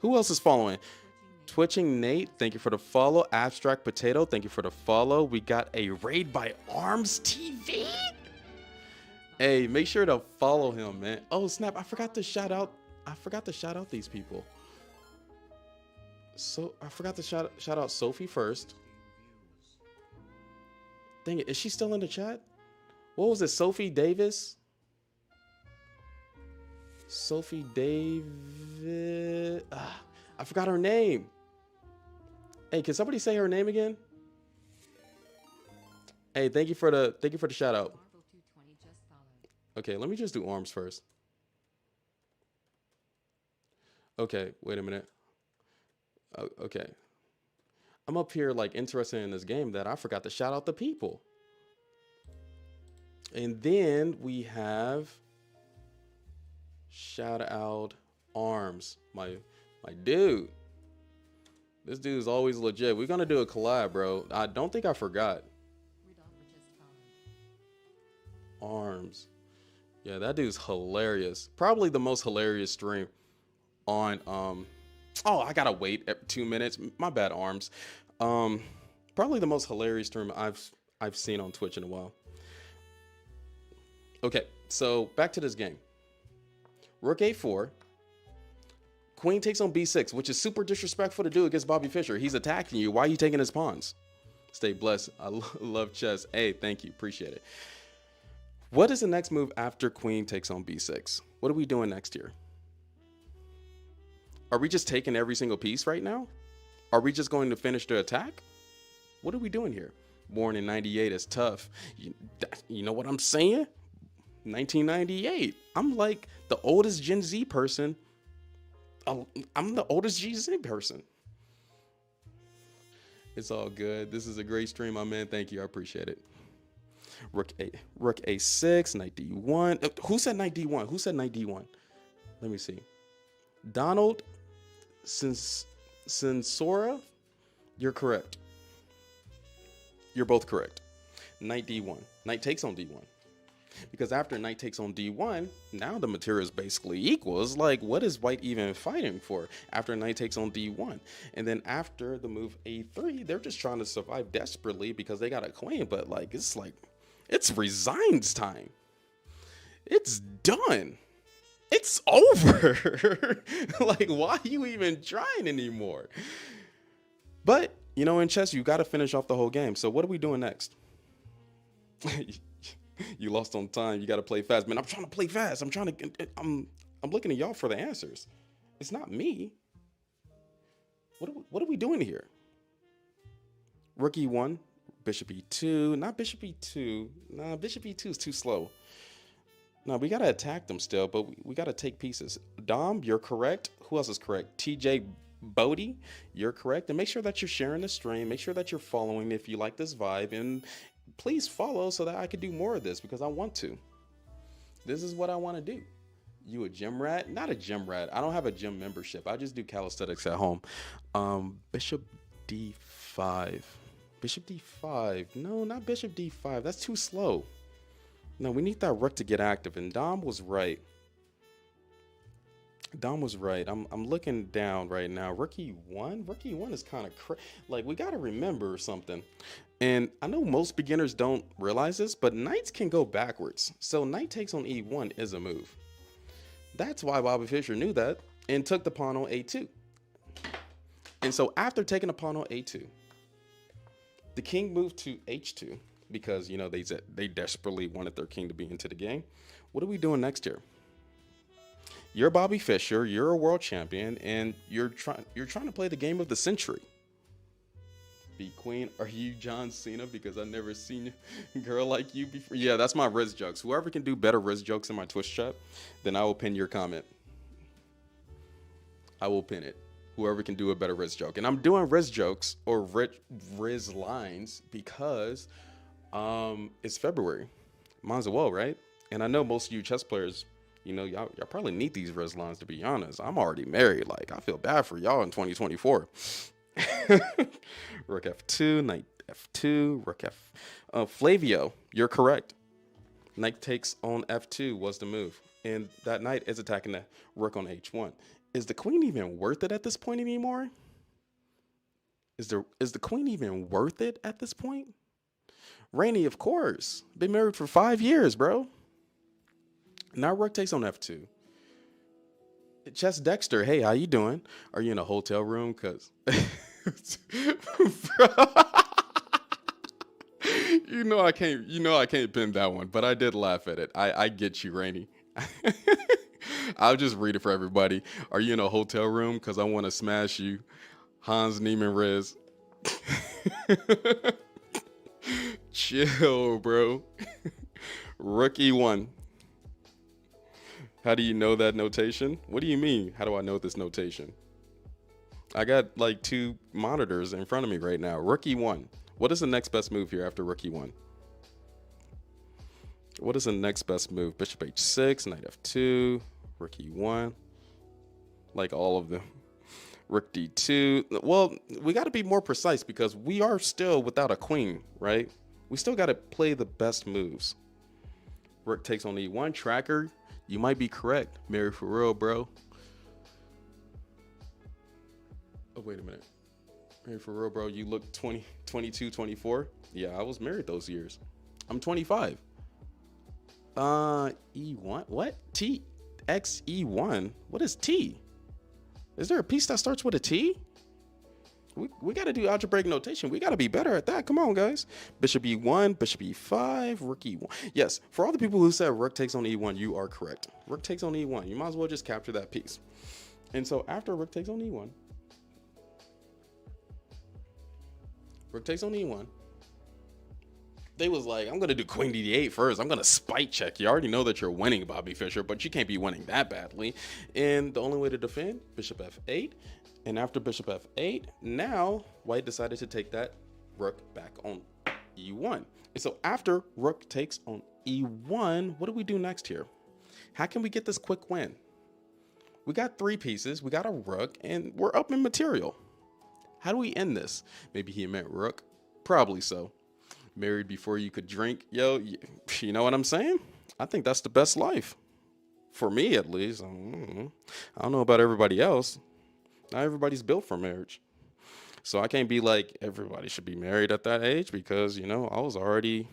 A: Who else is following? Twitching Nate, thank you for the follow. Abstract Potato, thank you for the follow. We got a raid by Arms TV. Hey, make sure to follow him, man. Oh snap! I forgot to shout out these people. So I forgot to shout out Sophie first. Dang it, is she still in the chat? What was it? Sophie Davis. Sophie David. I forgot her name. Hey, can somebody say her name again? Hey, thank you for the shout out. Okay, let me just do arms first. Okay, wait a minute. Okay. I'm up here like interested in this game that I forgot to shout out the people. And then we have shout out Arms, my dude. This dude is always legit. We're gonna do a collab, bro. I don't think I forgot. Arms. Yeah, that dude's hilarious. Probably the most hilarious stream on oh, I gotta wait 2 minutes. My bad, Arms. Probably the most hilarious stream I've seen on Twitch in a while. Okay, so back to this game. Rook A4. Queen takes on B6, which is super disrespectful to do against Bobby Fischer. He's attacking you. Why are you taking his pawns? Stay blessed. I love chess. Hey, thank you. Appreciate it. What is the next move after Queen takes on B6? What are we doing next here? Are we just taking every single piece right now? Are we just going to finish the attack? What are we doing here? Born in 98 is tough. You know what I'm saying? 1998. I'm like the oldest Gen Z person. I'm the oldest Gen Z person. It's all good. This is a great stream, my man. Thank you. I appreciate it. Rook A6, Knight D1. Who said Knight D1? Who said Knight D1? Let me see. Donald Sensora, you're correct. You're both correct. Knight D1. Knight takes on D1. Because after knight takes on d1, now the material is basically equal. It's like, what is white even fighting for after knight takes on d1? And then after the move a3, they're just trying to survive desperately because they got a queen. But like, it's resigns time. It's done. It's over. Like, why are you even trying anymore? But, you know, in chess, you got to finish off the whole game. So what are we doing next? You lost on time. You got to play fast. Man, I'm trying to play fast. I'm looking at y'all for the answers. It's not me. What are we doing here? Rook e1, bishop e2. Not bishop e2. Nah, bishop e2 is too slow. No, we got to attack them still, but we got to take pieces. Dom, you're correct. Who else is correct? TJ Bodie, you're correct. And make sure that you're sharing the stream. Make sure that you're following if you like this vibe. And please follow so that I can do more of this because I want to. This is what I want to do. You a gym rat? Not a gym rat. I don't have a gym membership. I just do calisthenics at home. Bishop d5. Bishop d5. No, not bishop d5. That's too slow. No, we need that rook to get active, and Dom was right. Dom was right. I'm looking down right now. Rook e1? Rook e1 is kind of like, we got to remember something. And I know most beginners don't realize this, but knights can go backwards. So knight takes on e1 is a move. That's why Bobby Fischer knew that and took the pawn on a2. And so after taking the pawn on a2, the king moved to h2. Because, you know, they desperately wanted their king to be into the game. What are we doing next here? You're Bobby Fischer, you're a world champion, and you're trying to play the game of the century. Be queen. Are you John Cena? Because I've never seen a girl like you before. Yeah, that's my Riz jokes. Whoever can do better Riz jokes in my Twitch chat, then I will pin your comment. I will pin it. Whoever can do a better Riz joke. And I'm doing Riz jokes or Riz lines because it's February. Might as well, right? And I know most of you chess players, you know, y'all probably need these Riz lines, to be honest. I'm already married. Like, I feel bad for y'all in 2024. Rook f2, knight f2, rook f. Flavio, you're correct. Knight takes on f2 was the move. And that knight is attacking the rook on h1. Is the queen even worth it at this point anymore? Is the queen even worth it at this point? Rainey, of course. Been married for 5 years, bro. Now rook takes on f2. Chess Dexter, hey, how you doing? Are you in a hotel room? Cause you know I can't pin that one, but I did laugh at it. I get you, Rainey. I'll just read it for everybody. Are you in a hotel room? Cause I want to smash you. Hans Niemann Riz. Chill, bro. Rook e1. How do you know that notation? What do you mean? How do I know this notation? I got like 2 monitors in front of me right now. Rook e1. What is the next best move here after rook e1? What is the next best move? Bishop h6, knight f2, rook e1. Like all of them. Rook d2. Well, we got to be more precise because we are still without a queen, right? We still got to play the best moves. Rook takes on e1. Tracker, you might be correct. Married for real, bro. Oh, wait a minute. Married for real, bro. You look 20, 22, 24. Yeah, I was married those years. I'm 25. E1. What? T X E1. What is T? Is there a piece that starts with a T? We got to do algebraic notation. We got to be better at that. Come on, guys. Bishop e1, bishop e5, rook e1. Yes, for all the people who said rook takes on e1, you are correct. Rook takes on e1. You might as well just capture that piece. And so after rook takes on e1, they was like, I'm going to do queen d8 first. I'm going to spite check. You already know that you're winning, Bobby Fischer, but you can't be winning that badly. And the only way to defend, bishop f8. And after bishop f8, now white decided to take that rook back on e1. And so after rook takes on e1, what do we do next here? How can we get this quick win? We got 3 pieces. We got a rook, and we're up in material. How do we end this? Maybe he meant rook. Probably so. Married before you could drink. Yo, you know what I'm saying? I think that's the best life for me, at least. I don't know about everybody else. Not everybody's built for marriage. So I can't be like everybody should be married at that age because, I was already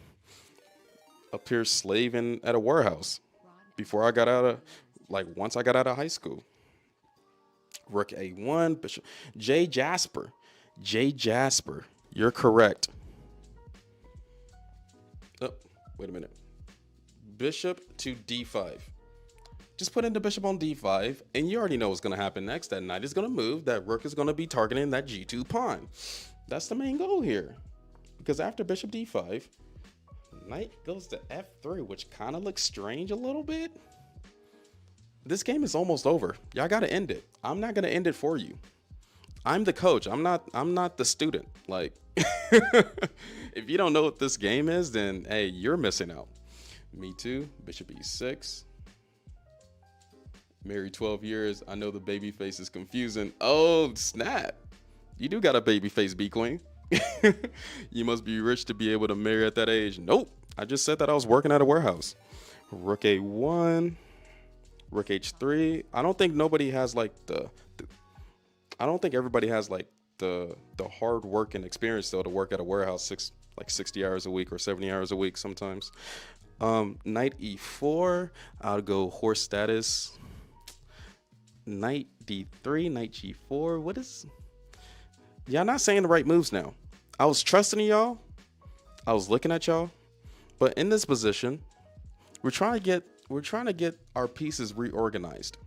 A: up here slaving at a warehouse before I got out of, like, once I got out of high school. Rook A1, Bishop. J Jasper. J Jasper. You're correct. Oh, wait a minute. Bishop to D5. Just put in the bishop on D5, and you already know what's going to happen next. That knight is going to move. That rook is going to be targeting that G2 pawn. That's the main goal here. Because after bishop D5, knight goes to F3, which kind of looks strange a little bit. This game is almost over. Y'all got to end it. I'm not going to end it for you. I'm the coach. I'm not the student. Like, if you don't know what this game is, then, hey, you're missing out. Me too. Bishop E6. Married 12 years. I know the baby face is confusing. Oh, snap. You do got a baby face, B Queen. You must be rich to be able to marry at that age. Nope. I just said that I was working at a warehouse. Rook A1. Rook H3. I don't think nobody has like I don't think everybody has like the hard work and experience though to work at a warehouse 60 hours a week or 70 hours a week sometimes. Knight E4. I'll go horse status. Knight D3, knight G4. What is... Y'all not saying the right moves now. I was trusting in y'all. I was looking at y'all. But in this position, we're trying to get our pieces reorganized.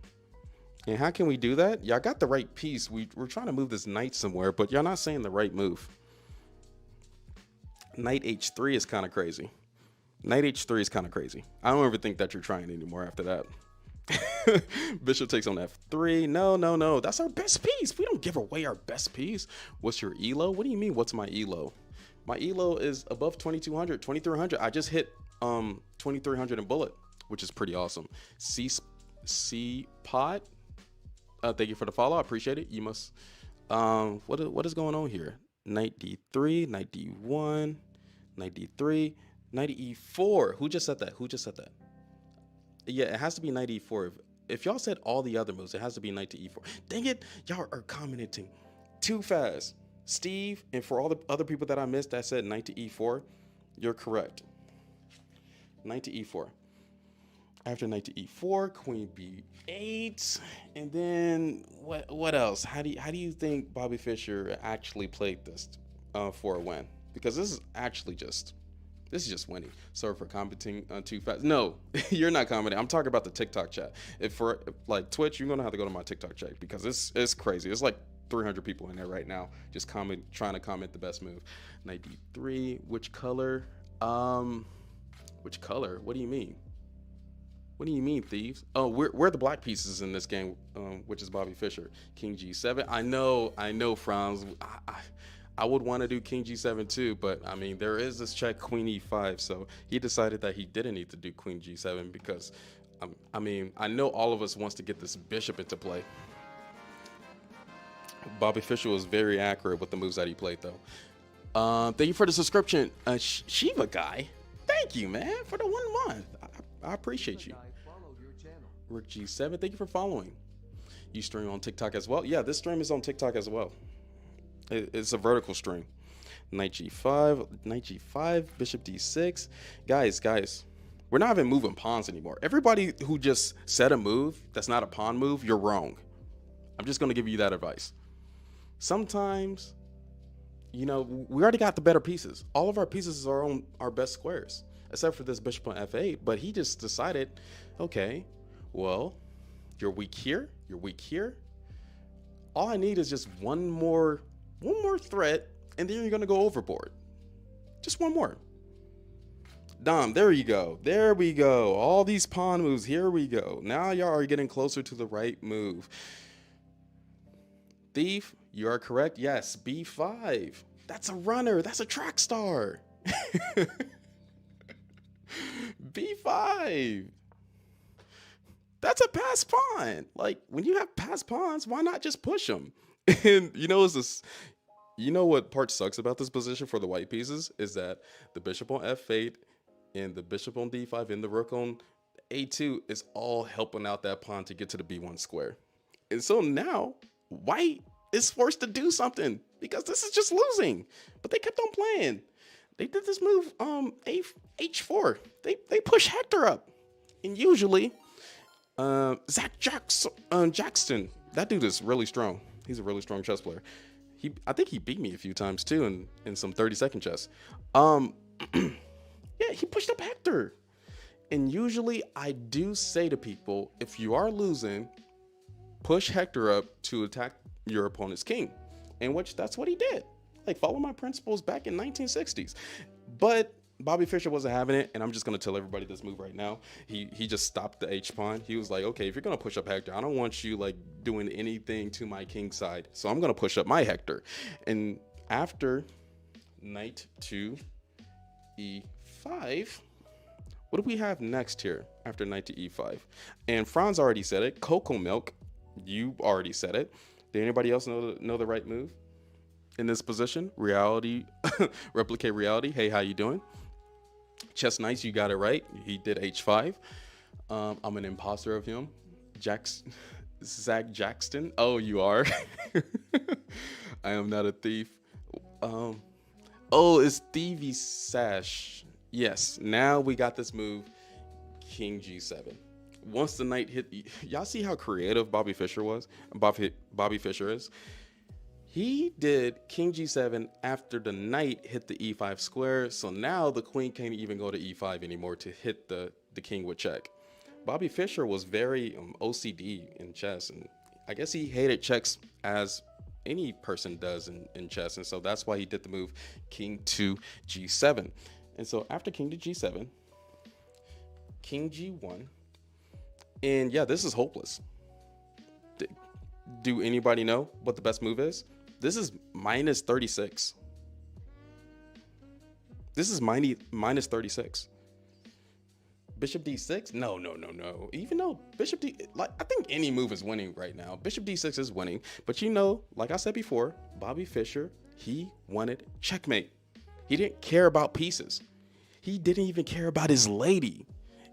A: And how can we do that? Y'all got the right piece. We're trying to move this knight somewhere, but y'all not saying the right move. Knight H3 is kind of crazy. Knight H3 is kind of crazy. I don't ever think that you're trying anymore after that. Bishop takes on F3. No. That's our best piece. We don't give away our best piece. What's your elo? What do you mean, what's my elo? My elo is above 2200, 2300. I just hit 2300 in bullet, which is pretty awesome. C pot. Thank you for the follow. I appreciate it. You must. What is going on here? Knight D3, knight D1, knight D3, knight E4. Who just said that? Yeah, it has to be knight E4. If y'all said all the other moves, it has to be knight to E4. Dang it, y'all are commenting too fast. Steve, and for all the other people that I missed that said knight to E4, you're correct. Knight to E4. After knight to E4, queen B8, and then what else? How do you think Bobby Fischer actually played this for a win? Because this is just winning. Sorry for commenting too fast. No, you're not commenting. I'm talking about the TikTok chat. If for like Twitch, you're gonna have to go to my TikTok chat because it's crazy. It's like 300 people in there right now just trying to comment the best move. Knight D3. Which color? Which color? What do you mean? What do you mean, thieves? Oh, we're the black pieces in this game, which is Bobby Fischer. King G7. I know, Franz. I would want to do King G7 too, but I mean, there is this check Queen E5, so he decided that he didn't need to do Queen G7 because, I mean, I know all of us wants to get this bishop into play. Bobby Fischer was very accurate with the moves that he played, though. Thank you for the subscription, Shiva guy. Thank you, man, for the 1 month. I appreciate you. Rook G7, thank you for following. You stream on TikTok as well? Yeah, this stream is on TikTok as well. It's a vertical stream. Knight G5, Bishop D6. Guys, we're not even moving pawns anymore. Everybody who just said a move that's not a pawn move, you're wrong. I'm just going to give you that advice. Sometimes, we already got the better pieces. All of our pieces are on our best squares, except for this bishop on F8. But he just decided, okay, well, you're weak here. All I need is just one more threat, and then you're gonna go overboard. Just one more. Dom, there you go. There we go. All these pawn moves, here we go. Now y'all are getting closer to the right move. Thief, you are correct. Yes, B5. That's a runner. That's a track star. B5. That's a pass pawn. Like, when you have pass pawns, why not just push them? And what part sucks about this position for the white pieces is that the bishop on F8 and the bishop on d5 and the rook on a2 is all helping out that pawn to get to the b1 square. And so now white is forced to do something because this is just losing. But they kept on playing. They did this move, h4. They push Hector up. And usually, Jackson, that dude is really strong. He's a really strong chess player. I think he beat me a few times too in some 30-second chess. Yeah, he pushed up Hector. And usually I do say to people, if you are losing, push Hector up to attack your opponent's king. And that's what he did. Like, follow my principles back in 1960s. But Bobby Fischer wasn't having it, and I'm just gonna tell everybody this move right now. He just stopped the H pawn. He was like, okay, if you're gonna push up Hector, I don't want you like doing anything to my king side. So I'm gonna push up my Hector. And after knight to e5, what do we have next here after knight to e5? And Franz already said it. Cocoa milk, you already said it. Did anybody else know the right move in this position? Reality, replicate reality. Hey, how you doing? Chess Nice, you got it right. He did h5. I'm an imposter of him. Zach Jackson. Oh, you are. I am not a thief. Oh, it's Stevie Sash. Yes, now we got this move, King G7. Once the knight hit, y'all see how creative Bobby Fischer was? Bobby Fischer is. He did King G7 after the knight hit the E5 square. So now the queen can't even go to E5 anymore to hit the king with check. Bobby Fischer was very OCD in chess. And I guess he hated checks as any person does in chess. And so that's why he did the move King to G7. And so after King to G7, King G1. And yeah, this is hopeless. Do anybody know what the best move is? This is minus 36. This is minus 36. Bishop D6? No. Even though Bishop D, like, I think any move is winning right now. Bishop D6 is winning. But you know, like I said before, Bobby Fischer, he wanted checkmate. He didn't care about pieces. He didn't even care about his lady.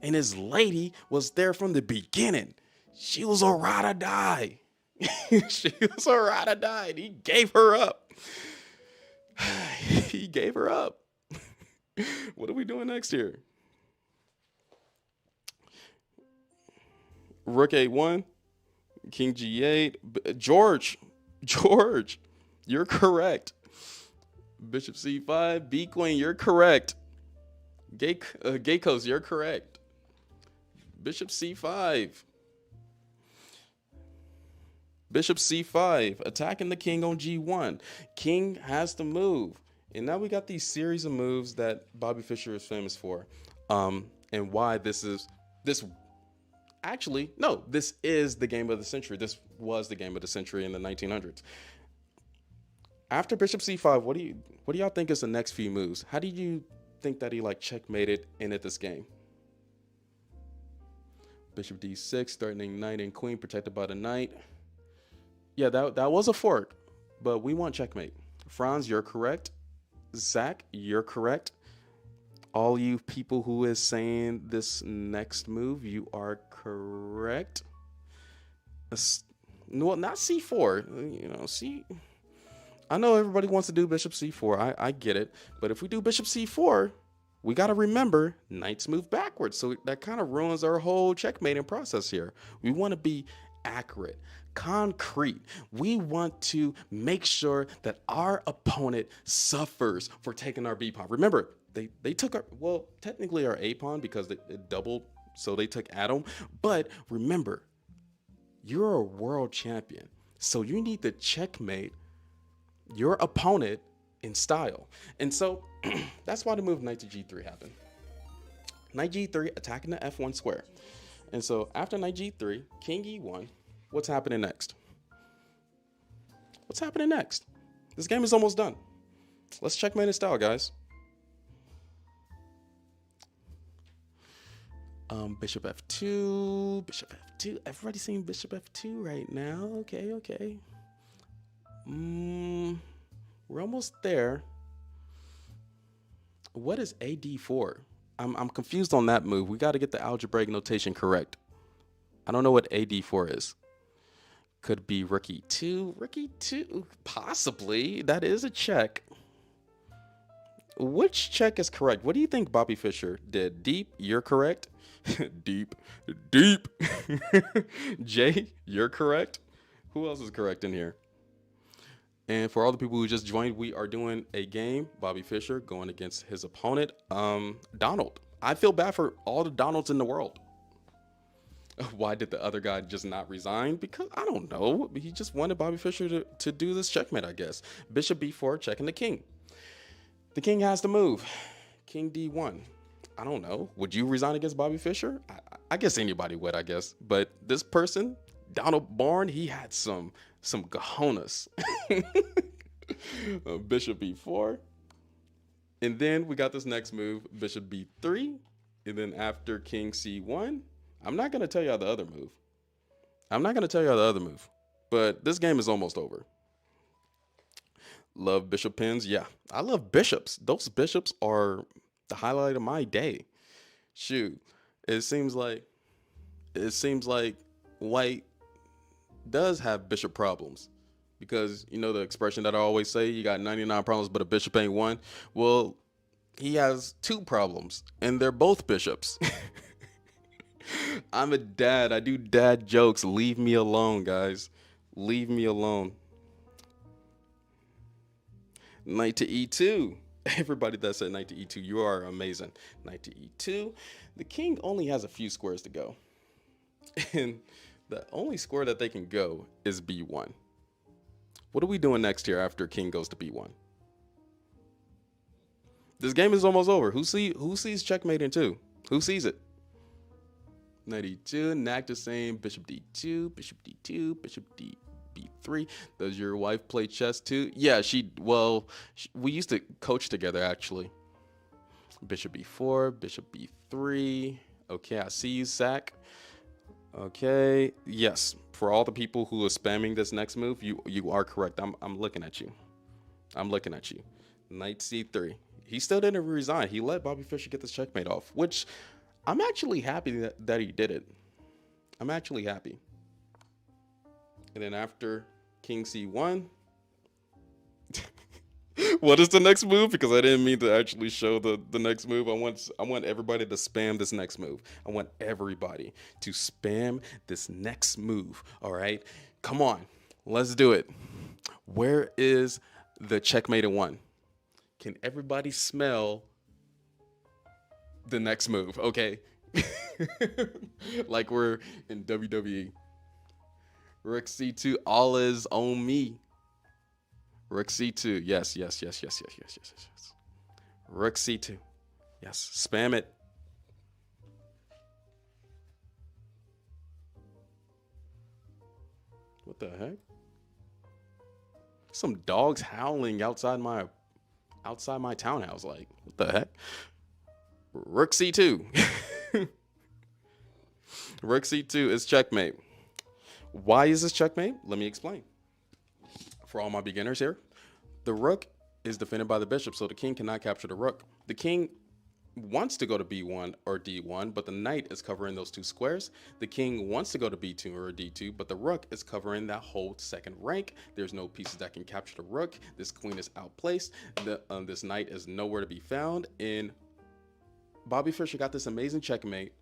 A: And his lady was there from the beginning. She was a ride or die. She was a ride or die. He gave her up. He gave her up. What are we doing next here? Rook A1, King G8. George, you're correct. Bishop C5, B Queen, you're correct. Geikos, you're correct. Bishop C5. Bishop C5, attacking the king on G1. King has to move. And now we got these series of moves that Bobby Fischer is famous for. And why this is the game of the century. This was the game of the century in the 1900s. After Bishop C5, what do y'all think is the next few moves? How do you think that he like checkmated in at this game? Bishop D6, threatening knight and queen, protected by the knight. Yeah, that was a fork, but we want checkmate. Franz, you're correct. Zach, you're correct. All you people who is saying this next move, you are correct. No, not C4. You know, I know everybody wants to do Bishop C4. I get it. But if we do Bishop C4, we got to remember knights move backwards. So that kind of ruins our whole checkmating process here. We want to be accurate, concrete. We want to make sure that our opponent suffers for taking our B pawn. Remember, they took technically our A pawn because it doubled, so they took Adam. But remember, you're a world champion, so you need to checkmate your opponent in style. And so that's why the move knight to G3 happened. Knight G3, attacking the F1 square. And so after knight G3, king E1, what's happening next? What's happening next? This game is almost done. Let's checkmate in style, guys. Bishop F2, Bishop F2. Everybody's saying Bishop F2 right now. Okay. We're almost there. What is AD4? I'm confused on that move. We got to get the algebraic notation correct. I don't know what AD4 is. Could be rook e2. Rook e2, possibly. That is a check. Which check is correct? What do you think Bobby Fischer did? Deep, you're correct. Deep, deep. Jay, you're correct. Who else is correct in here? And for all the people who just joined, we are doing a game. Bobby Fischer going against his opponent, Donald. I feel bad for all the Donalds in the world. Why did the other guy just not resign? Because I don't know. He just wanted Bobby Fischer to do this checkmate, I guess. Bishop b4, checking the king. The king has to move. King d1. I don't know. Would you resign against Bobby Fischer? I guess anybody would, I guess. But this person, Donald Bourne, he had some cojones. Bishop b4. And then we got this next move, bishop b3. And then after king c1, I'm not going to tell you the other move. But this game is almost over. Love bishop pins. Yeah, I love bishops. Those bishops are the highlight of my day. Shoot, it seems like white does have bishop problems, because you know the expression that I always say, you got 99 problems but a bishop ain't one. Well, he has 2 problems and they're both bishops. I'm a dad. I do dad jokes. Leave me alone, guys. Leave me alone. Knight to e2. Everybody that said knight to e2, you are amazing. Knight to e2. The king only has a few squares to go. And the only square that they can go is b1. What are we doing next here after king goes to b1? This game is almost over. Who sees checkmate in 2? Who sees it? Knight e2, knack the same. Bishop d2, bishop d2, bishop b3. Does your wife play chess too? Yeah, we used to coach together actually. Bishop b4, bishop b3. Okay, I see you, Zach. Okay, yes. For all the people who are spamming this next move, you are correct. I'm looking at you. Knight c3. He still didn't resign. He let Bobby Fischer get this checkmate off, which I'm actually happy that he did it. I'm actually happy. And then after king c1, what is the next move? Because I didn't mean to actually show the next move. I want everybody to spam this next move. I want everybody to spam this next move. All right, come on, let's do it. Where is the checkmate in 1? Can everybody smell the next move? Okay. Like we're in WWE. Rook c2, all is on me. Rook c2, yes. Rook c2, yes, spam it. What the heck? Some dogs howling outside my townhouse. Like, what the heck? Rook c2. Rook c2 is checkmate. Why is this checkmate? Let me explain. For all my beginners here, the rook is defended by the bishop, so the king cannot capture the rook. The king wants to go to b1 or d1, but the knight is covering those 2 squares. The king wants to go to b2 or d2, but the rook is covering that whole second rank. There's no pieces that can capture the rook. This queen is outplaced. This knight is nowhere to be found. And Bobby Fischer got this amazing checkmate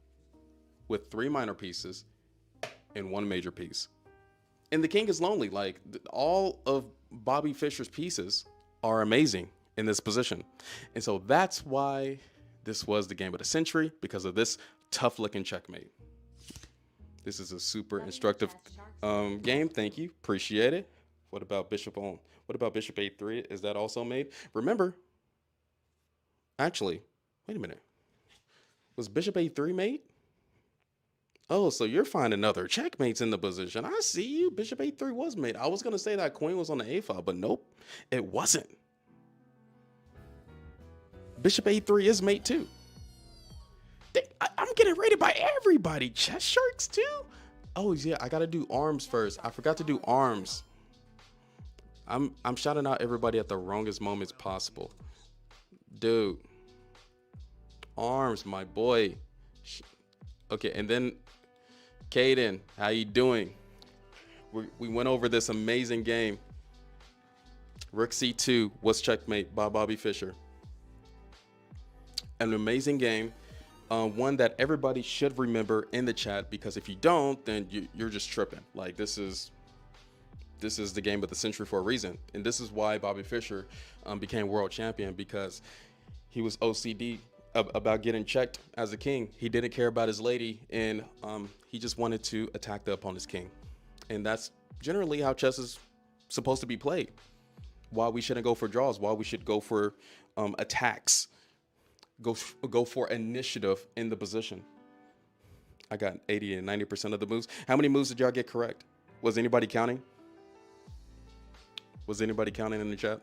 A: with 3 minor pieces and 1 major piece. And the king is lonely. Like, all of Bobby Fischer's pieces are amazing in this position. And so that's why this was the game of the century, because of this tough looking checkmate. This is a super instructive game. Thank you. Appreciate it. What about bishop a3? Is that also made? Remember, actually, wait a minute. Was bishop a3 made? Oh, so you're finding other checkmates in the position. I see you. Bishop a3 was made. I was going to say that queen was on the a file, but nope, it wasn't. Bishop a3 is mate too. I'm getting rated by everybody. Chess sharks too? Oh yeah, I gotta do arms first. I forgot to do arms. I'm shouting out everybody at the wrongest moments possible. Dude. arms, my boy. Okay, and then Caden, how you doing? We went over this amazing game. Rook C2 was checkmate by Bobby Fischer. An amazing game, one that everybody should remember in the chat, because if you don't, then you're just tripping. Like, this is the game of the century for a reason, and this is why Bobby Fischer became world champion, because he was OCD about getting checked as a king. He didn't care about his lady, and he just wanted to attack the opponent's king, and that's generally how chess is supposed to be played. Why we shouldn't go for draws, why we should go for attacks, go for initiative in the position. I got 80 and 90% of the moves. How many moves did y'all get correct? Was anybody counting? Was anybody counting in the chat?